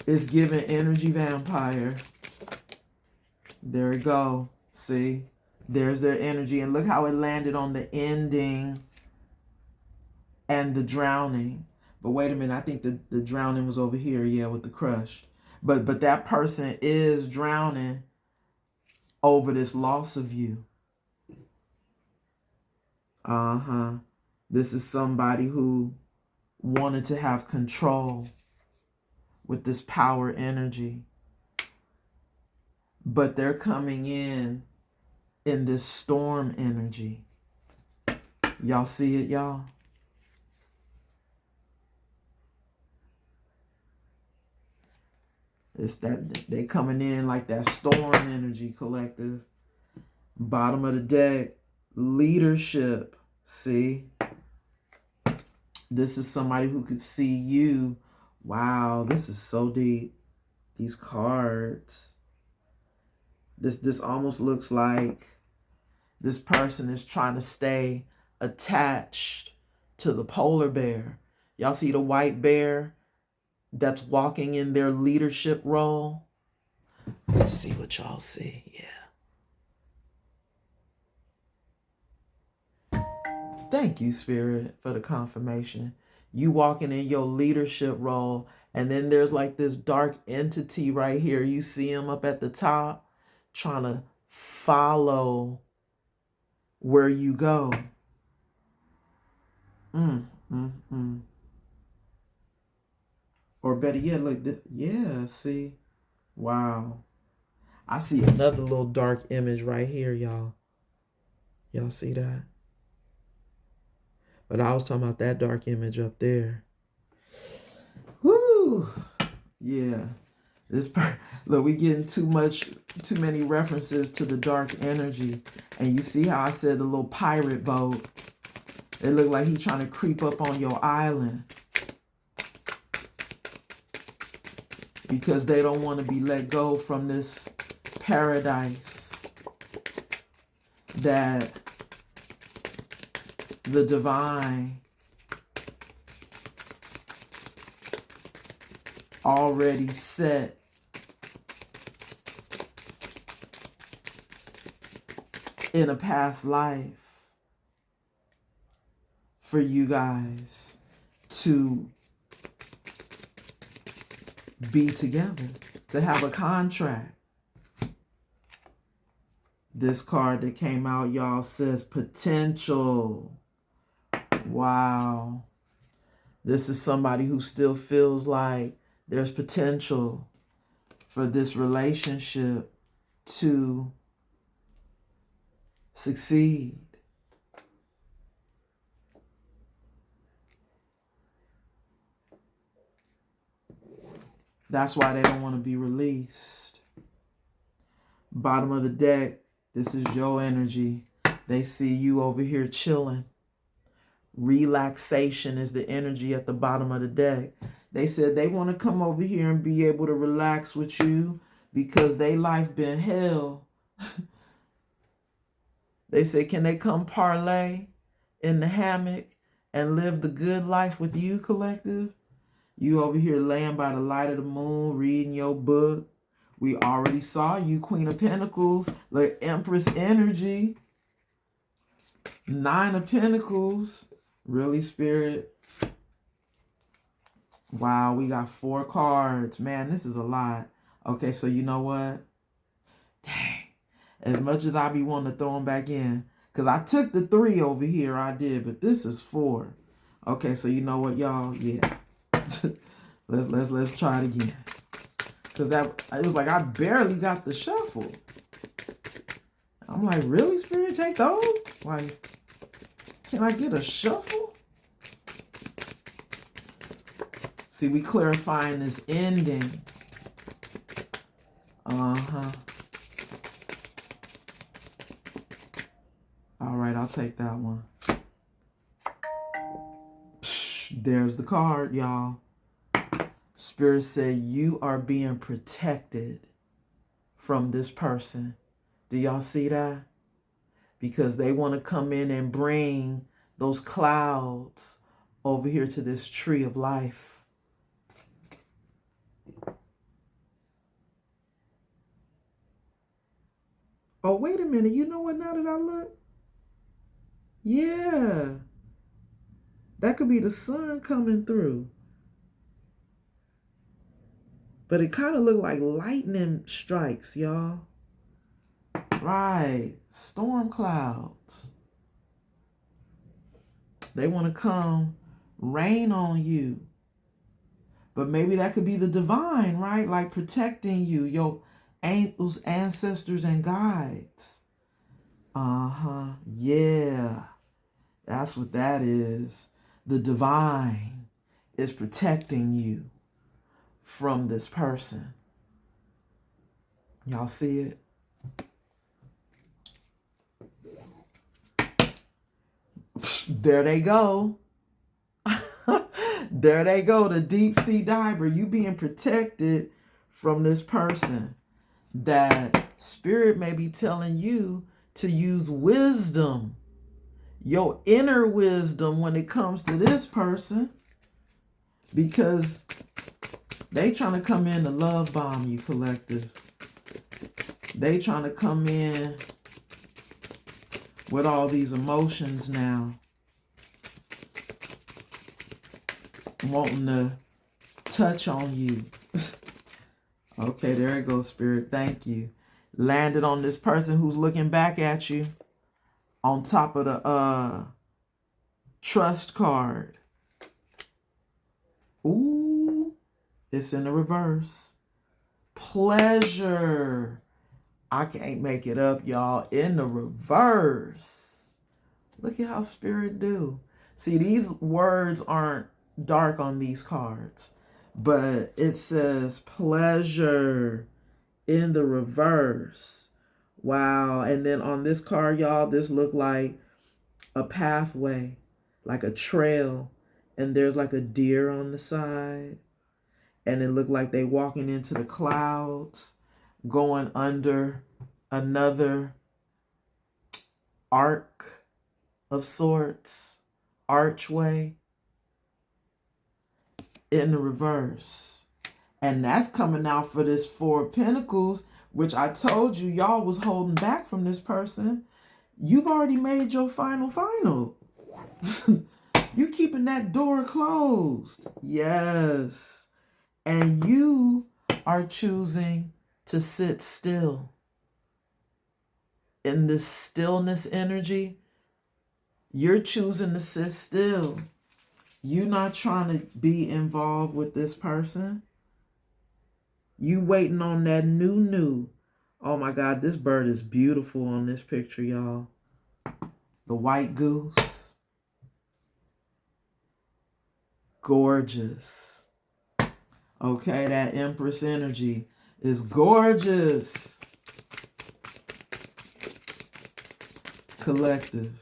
it's giving energy vampire. There we go. See? There's their energy. And look how it landed on the ending and the drowning. But wait a minute. I think the drowning was over here, yeah, with the crushed. But that person is drowning over this loss of you. This is somebody who wanted to have control with this power energy. But they're coming in this storm energy. Y'all see it, y'all? It's that they coming in like that storm energy, collective. Bottom of the deck, leadership. See? This is somebody who could see you. Wow, this is so deep. These cards. This almost looks like this person is trying to stay attached to the polar bear. Y'all see the white bear that's walking in their leadership role? Let's see what y'all see. Yeah. Thank you, Spirit, for the confirmation. You walking in your leadership role, and then there's like this dark entity right here. You see him up at the top trying to follow where you go. Or better yet, look, yeah, see? Wow. I see another little dark image right here, y'all. Y'all see that? But I was talking about that dark image up there. Woo! Yeah. Look, we getting too many references to the dark energy. And you see how I said the little pirate boat? It looked like he's trying to creep up on your island. Because they don't want to be let go from this paradise that the divine already set in a past life for you guys to be together, to have a contract. This card that came out, y'all, says potential. Wow. This is somebody who still feels like there's potential for this relationship to succeed. That's why they don't want to be released. Bottom of the deck, this is your energy. They see you over here chilling. Relaxation is the energy at the bottom of the deck. They said they want to come over here and be able to relax with you because they life been hell. They said, can they come parlay in the hammock and live the good life with you, collective? You over here laying by the light of the moon, reading your book. We already saw you, Queen of Pentacles, like Empress energy. 9 of Pentacles. Really, Spirit? Wow, we got 4 cards. Man, this is a lot. Okay, so you know what? Dang. As much as I be wanting to throw them back in. Because I took the 3 over here, I did. But this is 4. Okay, so you know what, y'all? Yeah. let's try it again. Because it was like I barely got the shuffle. I'm like, really, Spirit? Take those? Like, can I get a shuffle? See, we clarifying this ending. Uh-huh. All right, I'll take that one. There's the card, y'all. Spirit said you are being protected from this person. Do y'all see that? Because they want to come in and bring those clouds over here to this tree of life. Oh, wait a minute. You know what, now that I look? Yeah. That could be the sun coming through. But it kind of looked like lightning strikes, y'all. Right. Storm clouds. They want to come rain on you. But maybe that could be the divine, right? Like protecting you, your angels, ancestors, and guides. Uh-huh. Yeah. That's what that is. The divine is protecting you from this person. Y'all see it? There they go. There they go. The deep sea diver. You being protected from this person. That Spirit may be telling you to use wisdom. Your inner wisdom when it comes to this person. Because they trying to come in to love bomb you, collective. They trying to come in with all these emotions now. wanting to touch on you. Okay, there it goes, Spirit. Thank you. Landed on this person who's looking back at you on top of the trust card. Ooh, it's in the reverse. Pleasure. I can't make it up, y'all. In the reverse. Look at how Spirit do. See, these words aren't dark on these cards, but it says pleasure in the reverse. Wow. And then on this card, y'all, this looked like a pathway, like a trail, and there's like a deer on the side, and it looked like they walking into the clouds, going under another arc of sorts, archway, in the reverse. And that's coming out for this Four of Pentacles, which I told you y'all was holding back from this person. You've already made your final. You keeping that door closed. Yes. And you are choosing to sit still. In this stillness energy, you're choosing to sit still. You're not trying to be involved with this person. You waiting on that new. Oh my God, this bird is beautiful on this picture, y'all. The white goose. Gorgeous. Okay, that Empress energy is gorgeous. Collective.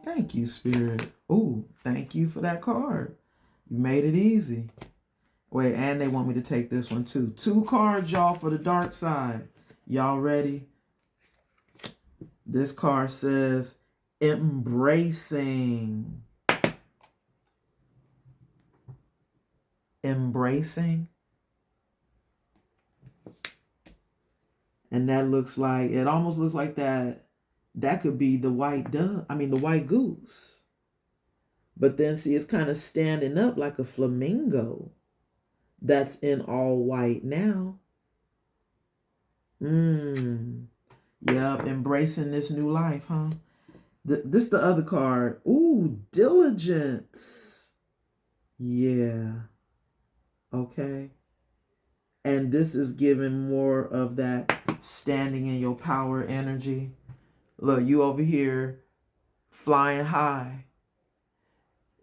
Thank you, Spirit. Ooh, thank you for that card. You made it easy. Wait, and they want me to take this one too. 2 cards, y'all, for the dark side. Y'all ready? This card says embracing. Embracing. And that looks like, it almost looks like that could be the white dove. I mean, the white goose. But then see, it's kind of standing up like a flamingo that's in all white now. Yep, embracing this new life, huh? This the other card. Ooh, diligence. Yeah. Okay. And this is giving more of that standing in your power energy. Look, you over here flying high.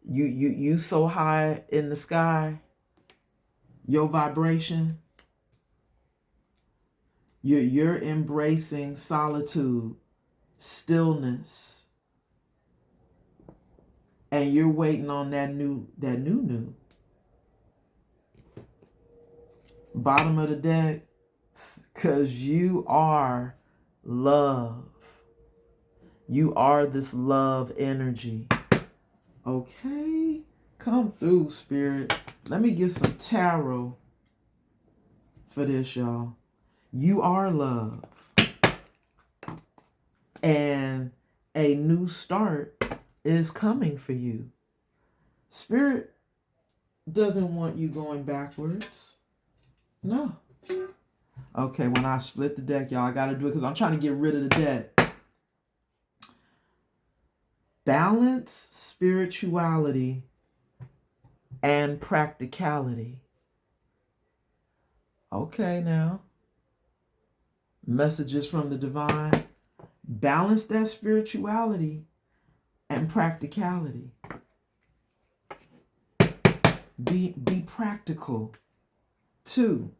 You so high in the sky. Your vibration. You're embracing solitude, stillness. And you're waiting on that new. Bottom of the deck, because you are love. You are this love energy. Okay, come through, Spirit. Let me get some tarot for this, y'all. You are love. And a new start is coming for you. Spirit doesn't want you going backwards. No. Okay, when I split the deck, y'all, I got to do it because I'm trying to get rid of the deck. Balance, spirituality, and practicality. Okay, now. Messages from the divine. Balance that spirituality and practicality. Be practical, too,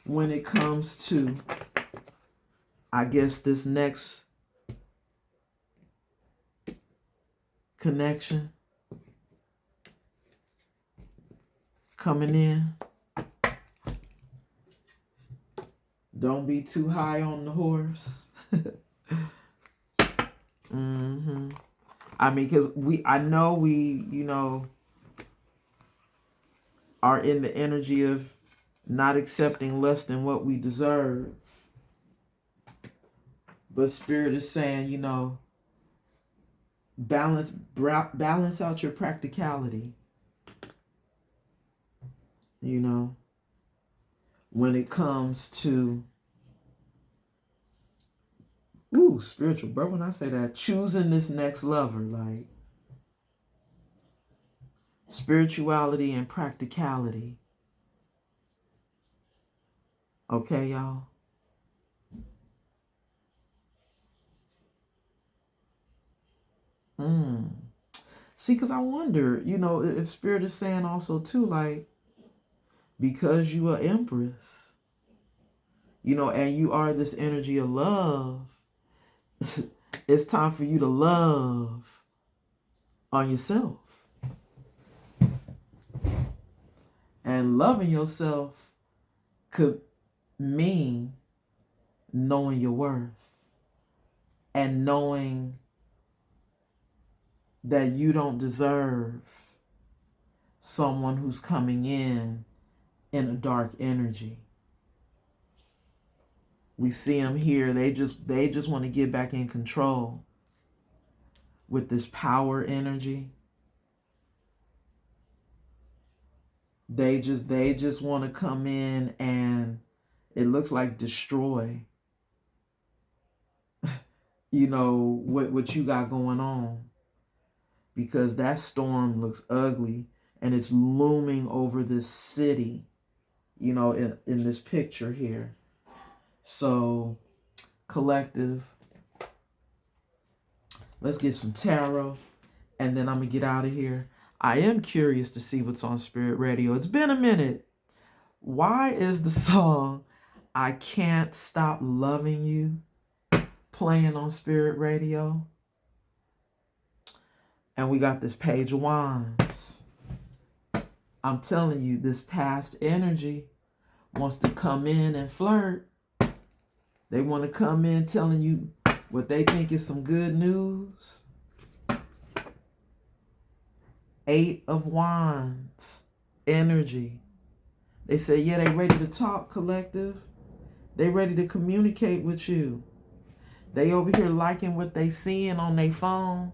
when it comes to, I guess, this next connection coming in. Don't be too high on the horse. I mean, because I know we, are in the energy of not accepting less than what we deserve. But Spirit is saying, balance out your practicality. You know, when it comes to spiritual, bro. When I say that, choosing this next lover, like spirituality and practicality. Okay, y'all. See, because I wonder, if Spirit is saying also too, like, because you are Empress, and you are this energy of love, it's time for you to love on yourself. And loving yourself could mean knowing your worth and knowing that you don't deserve someone who's coming in a dark energy. We see them here. They just want to get back in control with this power energy. They just want to come in and it looks like destroy what you got going on, because that storm looks ugly and it's looming over this city, in this picture here. So, collective, let's get some tarot and then I'm gonna get out of here. I am curious to see what's on Spirit Radio. It's been a minute. Why is the song I Can't Stop Loving You playing on Spirit Radio? And we got this Page of Wands. I'm telling you, this past energy wants to come in and flirt. They want to come in telling you what they think is some good news. 8 of Wands energy. They say, yeah, they ready to talk, collective. They ready to communicate with you. They over here liking what they seeing on their phone.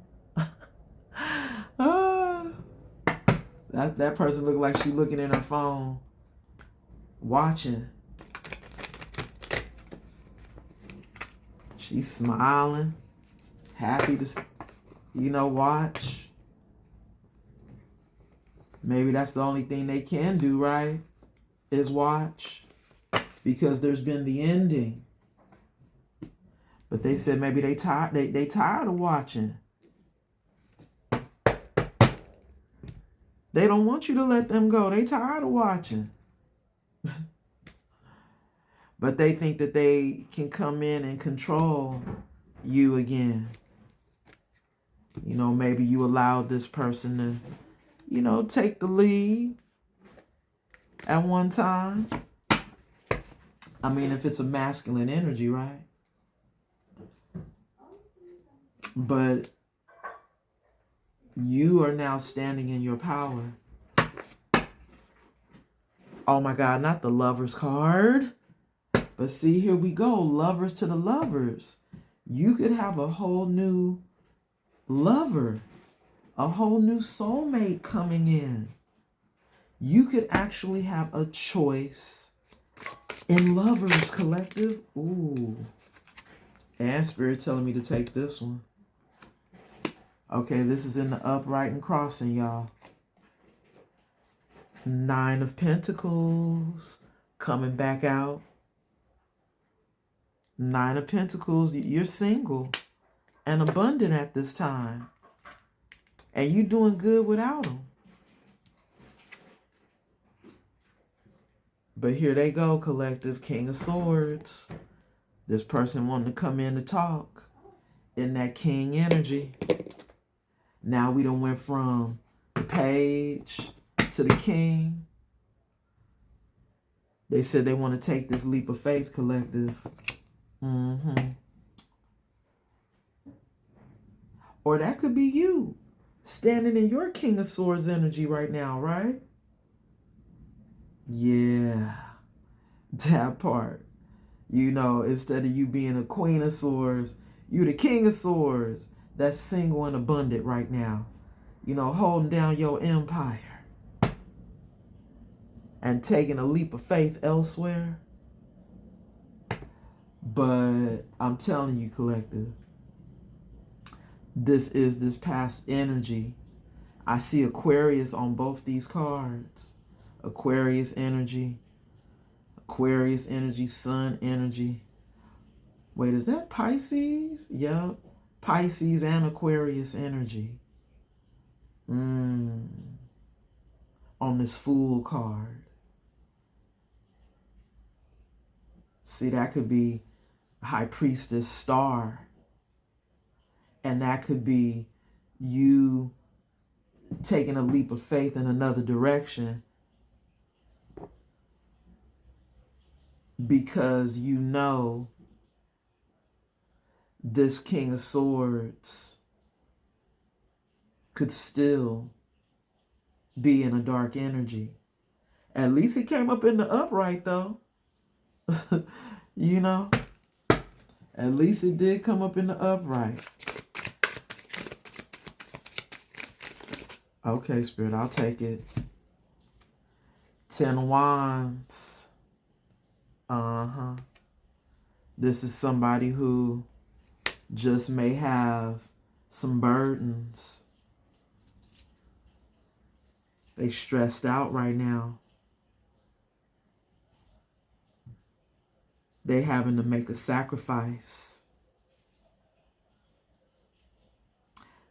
That person look like she looking in her phone, watching. She's smiling, happy to, watch. Maybe that's the only thing they can do, right? Is watch. Because there's been the ending. But they said maybe they tired of watching. They don't want you to let them go. They tired of watching. But they think that they can come in and control you again. Maybe you allowed this person to, take the lead at one time. I mean, if it's a masculine energy, right? But you are now standing in your power. Oh my God, not the Lovers card. But see, here we go. Lovers to the lovers. You could have a whole new lover, a whole new soulmate coming in. You could actually have a choice in Lovers, collective. Ooh. And Spirit telling me to take this one. Okay, this is in the upright and crossing, y'all. 9 of Pentacles coming back out. 9 of Pentacles, you're single and abundant at this time. And you doing good without them. But here they go, collective. King of Swords. This person wanting to come in to talk in that king energy. Now we done went from the Page to the King. They said they want to take this leap of faith, collective. Or that could be you standing in your King of Swords energy right now, right? Yeah, that part. Instead of you being a Queen of Swords, you the King of Swords. that's single and abundant right now, you know, holding down your empire and taking a leap of faith elsewhere. But I'm telling you, collective, this is this past energy. I see Aquarius on both these cards. Aquarius energy, Sun energy. Wait, is that Pisces? Yep. Pisces and Aquarius energy. On this Fool card. See, that could be High Priestess Star. And that could be you taking a leap of faith in another direction because you know this King of Swords could still be in a dark energy. At least it came up in the upright, though. You know? At least it did come up in the upright. Okay, Spirit, I'll take it. 10 of Wands. This is somebody who just may have some burdens. They stressed out right now. They having to make a sacrifice.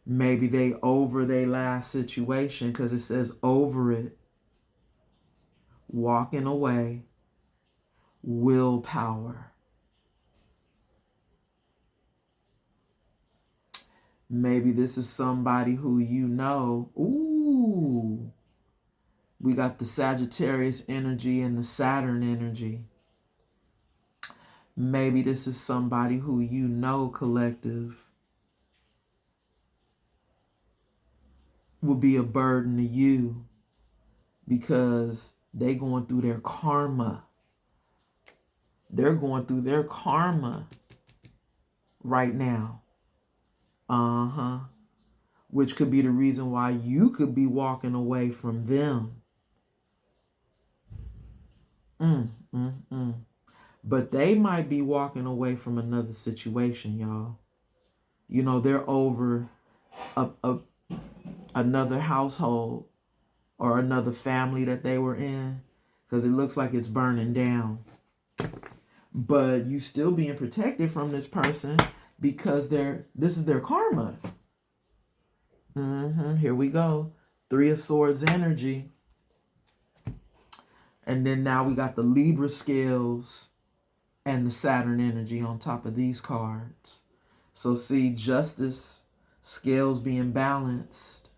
Maybe they over their last situation because it says over it. Walking away. Willpower. Maybe this is somebody who you know. Ooh. We got the Sagittarius energy and the Saturn energy. Maybe this is somebody who you know, collective, will be a burden to you because they going through their karma. They're going through their karma right now. Which could be the reason why you could be walking away from them. But they might be walking away from another situation, y'all. You know, they're over another household or another family that they were in because it looks like it's burning down. But you still being protected from this person because this is their karma. Here we go. 3 of Swords energy. And then now we got the Libra scales and the Saturn energy on top of these cards. So see, justice, scales being balanced.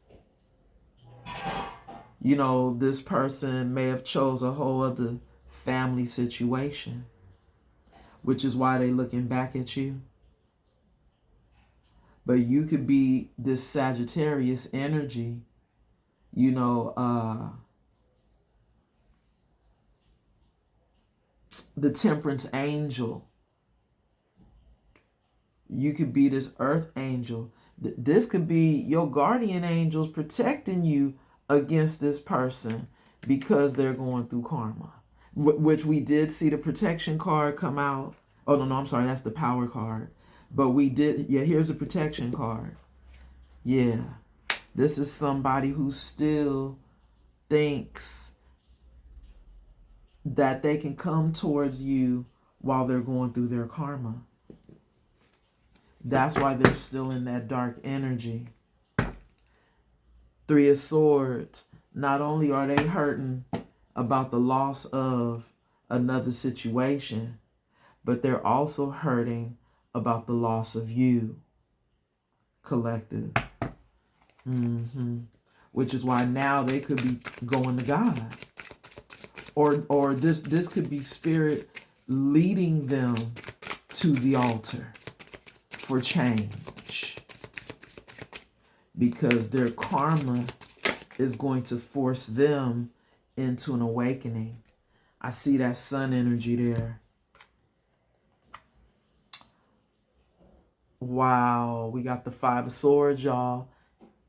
You know, this person may have chose a whole other family situation, which is why they looking back at you. But you could be this Sagittarius energy, you know, the Temperance angel. You could be this Earth angel. This could be your guardian angels protecting you against this person because they're going through karma. Which we did see the protection card come out. Oh, no, I'm sorry. That's the power card. But we did. Yeah, here's the protection card. Yeah. This is somebody who still thinks that they can come towards you while they're going through their karma. That's why they're still in that dark energy. 3 of Swords. Not only are they hurting about the loss of another situation, but they're also hurting about the loss of you, collective. Which is why now they could be going to God. Or this could be spirit leading them to the altar for change. Because their karma is going to force them into an awakening. I see that sun energy there. Wow, we got the Five of Swords, y'all.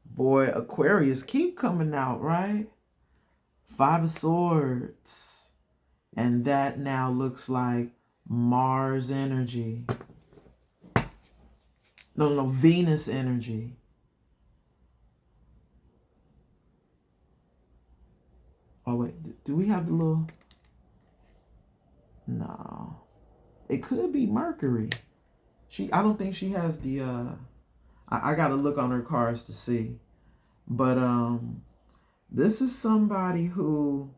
Boy, Aquarius keep coming out, right? Five of Swords. And that now looks like Mars energy. No, Venus energy. Oh, wait. Do we have the little... No. It could be Mercury. I don't think she has the... I got to look on her cards to see. But this is somebody who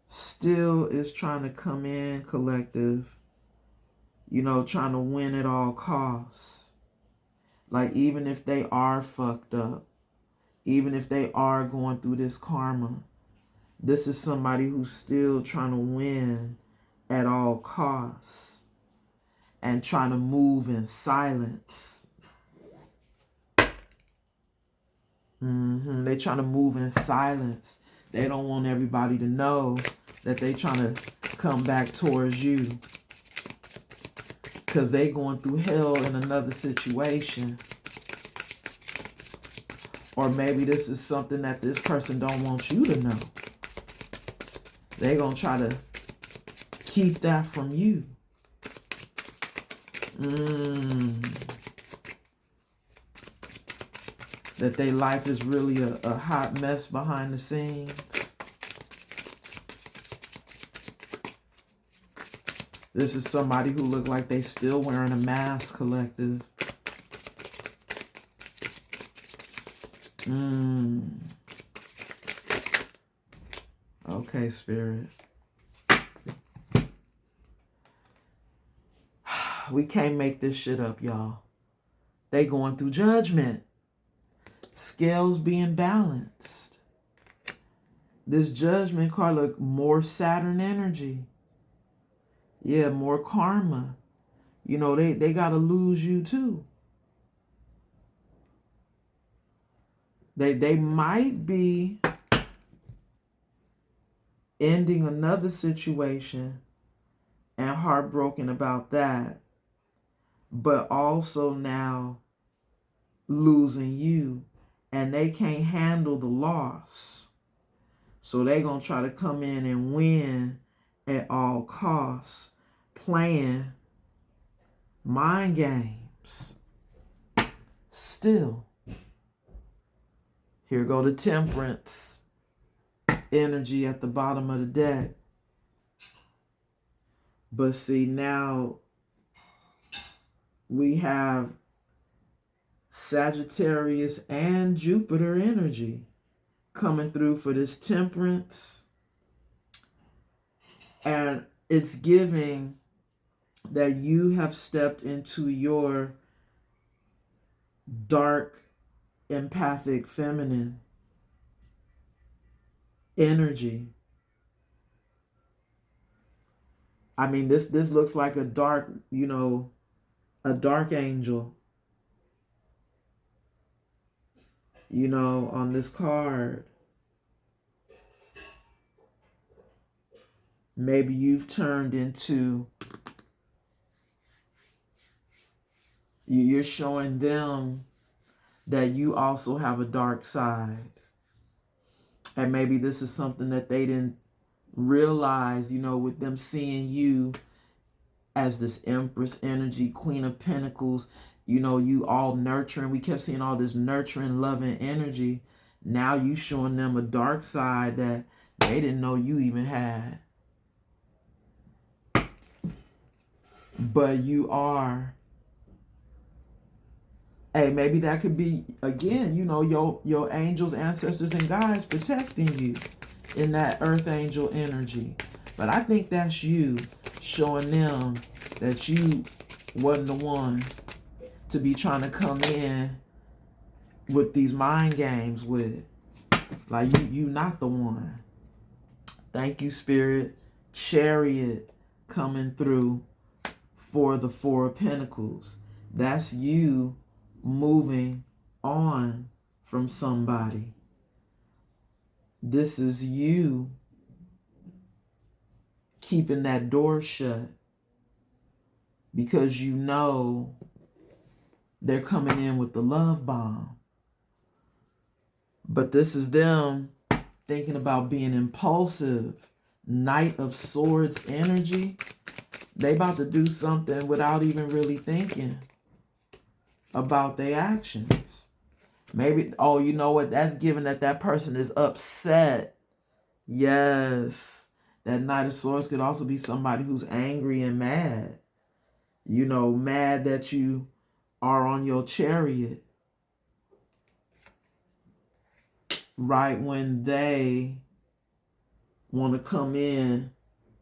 still is trying to come in collective, you know, trying to win at all costs. Like, even if they are fucked up, even if they are going through this karma, this is somebody who's still trying to win at all costs and trying to move in silence. They're trying to move in silence. They don't want everybody to know that they trying to come back towards you, because they going through hell in another situation. Or maybe this is something that this person don't want you to know. They gonna try to keep that from you. That their life is really a hot mess behind the scenes. This is somebody who look like they still wearing a mask, collective. Okay, Spirit. We can't make this shit up, y'all. They going through judgment. Scales being balanced. This judgment card look more Saturn energy. Yeah, more karma. You know, they got to lose you too. They might be ending another situation and heartbroken about that, but also now losing you, and they can't handle the loss. So they're going to try to come in and win at all costs, playing mind games. Still, here go the Temperance energy at the bottom of the deck. But see, now we have Sagittarius and Jupiter energy coming through for this Temperance. And it's giving that you have stepped into your dark, empathic, feminine energy. I mean, this looks like a dark, you know, a dark angel, you know, on this card. Maybe you've turned into, you're showing them that you also have a dark side. And maybe this is something that they didn't realize, you know, with them seeing you as this Empress energy, Queen of Pentacles, you know, you all nurturing. We kept seeing all this nurturing, loving energy. Now you showing them a dark side that they didn't know you even had. But you are. Hey, maybe that could be, again, you know, your angels, ancestors, and guides protecting you in that earth angel energy. But I think that's you showing them that you wasn't the one to be trying to come in with these mind games with. Like, you not the one. Thank you, Spirit. Chariot coming through for the Four of Pentacles. That's you moving on from somebody. This is you keeping that door shut because you know They're coming in with the love bomb. But this is them thinking about being impulsive. Knight of Swords energy. They about to do something without even really thinking about their actions. Maybe, oh, you know what? That's given that person is upset. Yes. That Knight of Swords could also be somebody who's angry and mad. You know, mad that you are on your chariot right when they want to come in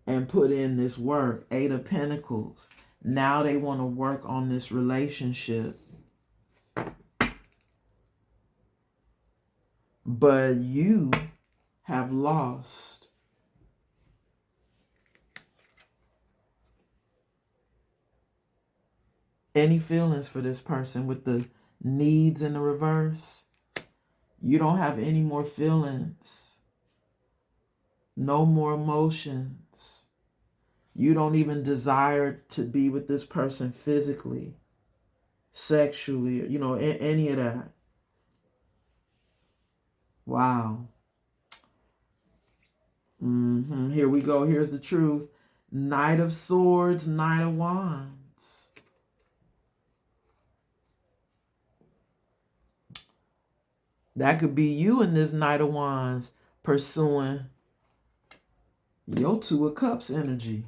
and put in this work. Eight of Pentacles. Now they want to work on this relationship. But you have lost any feelings for this person with the needs in the reverse. You don't have any more feelings. No more emotions. You don't even desire to be with this person physically, sexually, you know, any of that. Wow. Here we go. Here's the truth. Knight of Swords, Knight of Wands. That could be you in this Knight of Wands pursuing your Two of Cups energy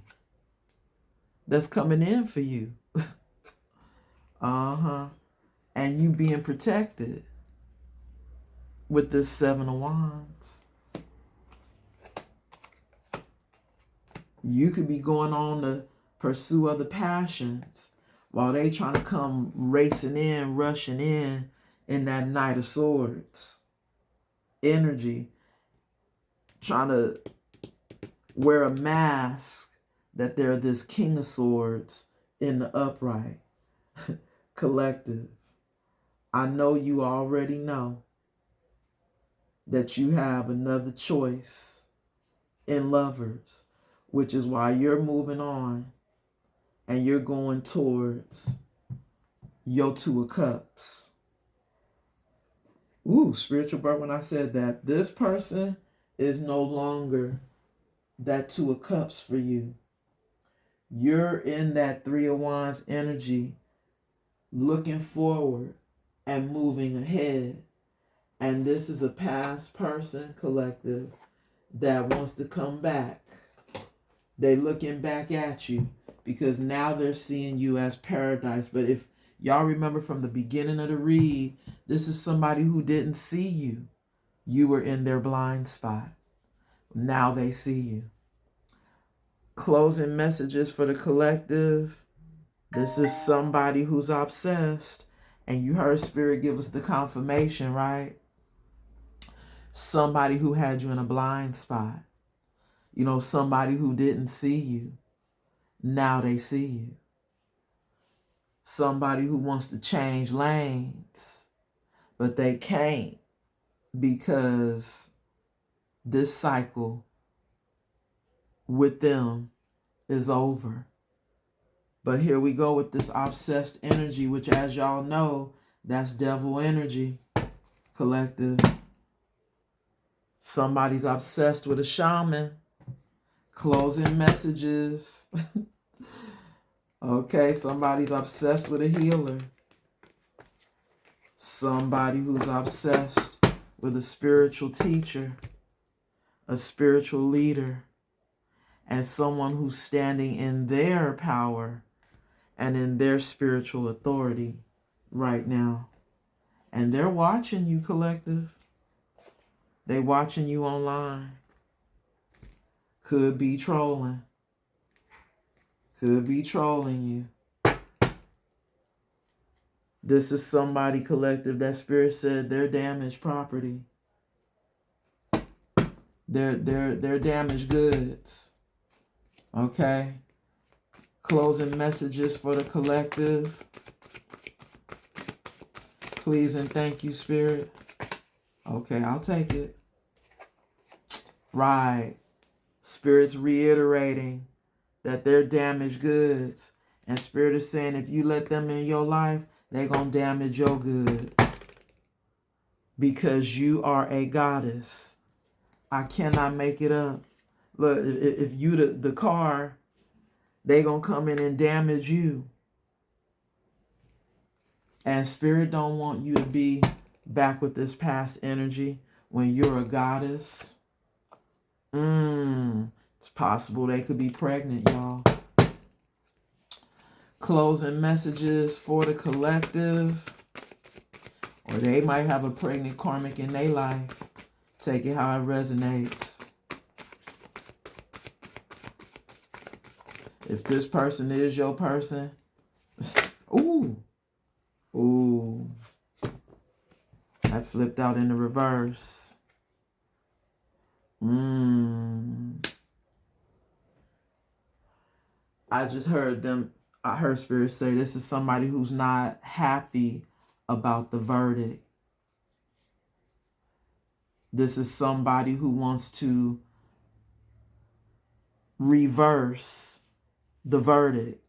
that's coming in for you. And you being protected with this Seven of Wands. You could be going on to pursue other passions while they trying to come racing in, rushing in that Knight of Swords energy, trying to wear a mask that they're this King of Swords in the upright. Collective. I know you already know that you have another choice in Lovers, which is why you're moving on and you're going towards your Two of Cups. Ooh, spiritual birth, when I said that, this person is no longer that Two of Cups for you. You're in that Three of Wands energy, looking forward and moving ahead. And this is a past person, collective, that wants to come back. They're looking back at you because now they're seeing you as paradise. But if y'all remember from the beginning of the read, this is somebody who didn't see you. You were in their blind spot. Now they see you. Closing messages for the collective. This is somebody who's obsessed. And you heard Spirit give us the confirmation, right? Somebody who had you in a blind spot. You know, somebody who didn't see you. Now they see you. Somebody who wants to change lanes, but they can't because this cycle with them is over. But here we go with this obsessed energy, which, as y'all know, that's devil energy, collective. Somebody's obsessed with a shaman. Closing messages. Okay, somebody's obsessed with a healer. Somebody who's obsessed with a spiritual teacher, a spiritual leader, and someone who's standing in their power and in their spiritual authority right now. And they're watching you, collective. They watching you online. Could be trolling. Could be trolling you. This is somebody, collective, that Spirit said they're damaged property. They're damaged goods. Okay? Closing messages for the collective. Please and thank you, Spirit. Okay, I'll take it. Right. Spirit's reiterating that they're damaged goods. And Spirit is saying if you let them in your life, They're going to damage your goods because you are a goddess. I cannot make it up. Look, if you the car, they going to come in and damage you. And Spirit don't want you to be back with this past energy when you're a goddess. It's possible they could be pregnant, y'all. Closing messages for the collective. Or they might have a pregnant karmic in their life. Take it how it resonates. If this person is your person, ooh. That flipped out in the reverse. I just heard I heard Spirit say this is somebody who's not happy about the verdict. This is somebody who wants to reverse the verdict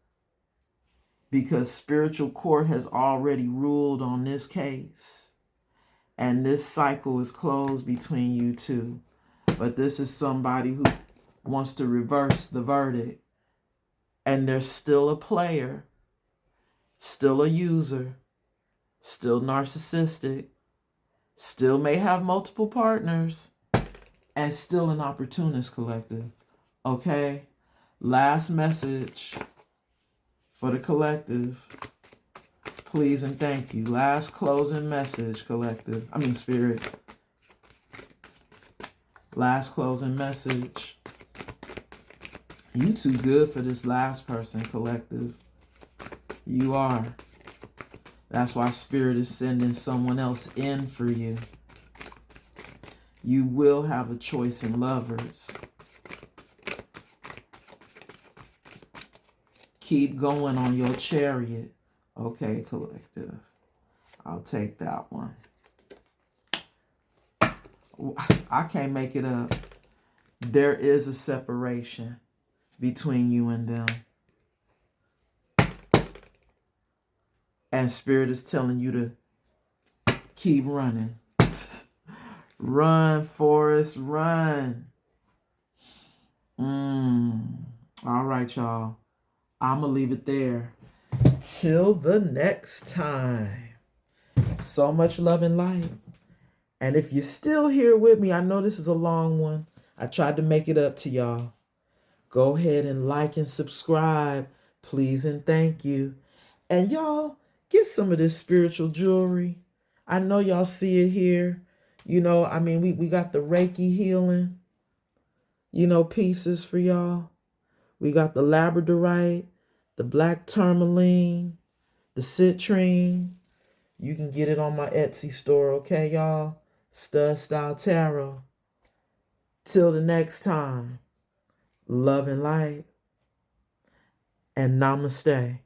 because spiritual court has already ruled on this case. And this cycle is closed between you two. But this is somebody who wants to reverse the verdict. And they're still a player, still a user, still narcissistic, still may have multiple partners, and still an opportunist, collective. Okay? Last message for the collective. Please and thank you. Last closing message, collective. Spirit. Last closing message. You too good for this last person, collective. You are. That's why Spirit is sending someone else in for you. You will have a choice in lovers. Keep going on your chariot. Okay, collective. I'll take that one. I can't make it up. There is a separation between you and them. And Spirit is telling you to keep running. Run, Forrest, run. All right, y'all. I'm going to leave it there. Till the next time. So much love and light. And if you're still here with me, I know this is a long one. I tried to make it up to y'all. Go ahead and like and subscribe, please and thank you. And y'all, get some of this spiritual jewelry. I know y'all see it here. We got the Reiki healing, pieces for y'all. We got the labradorite, the black tourmaline, the citrine. You can get it on my Etsy store, okay, y'all? Stud Style Tarot. Till the next time, love and light, and namaste.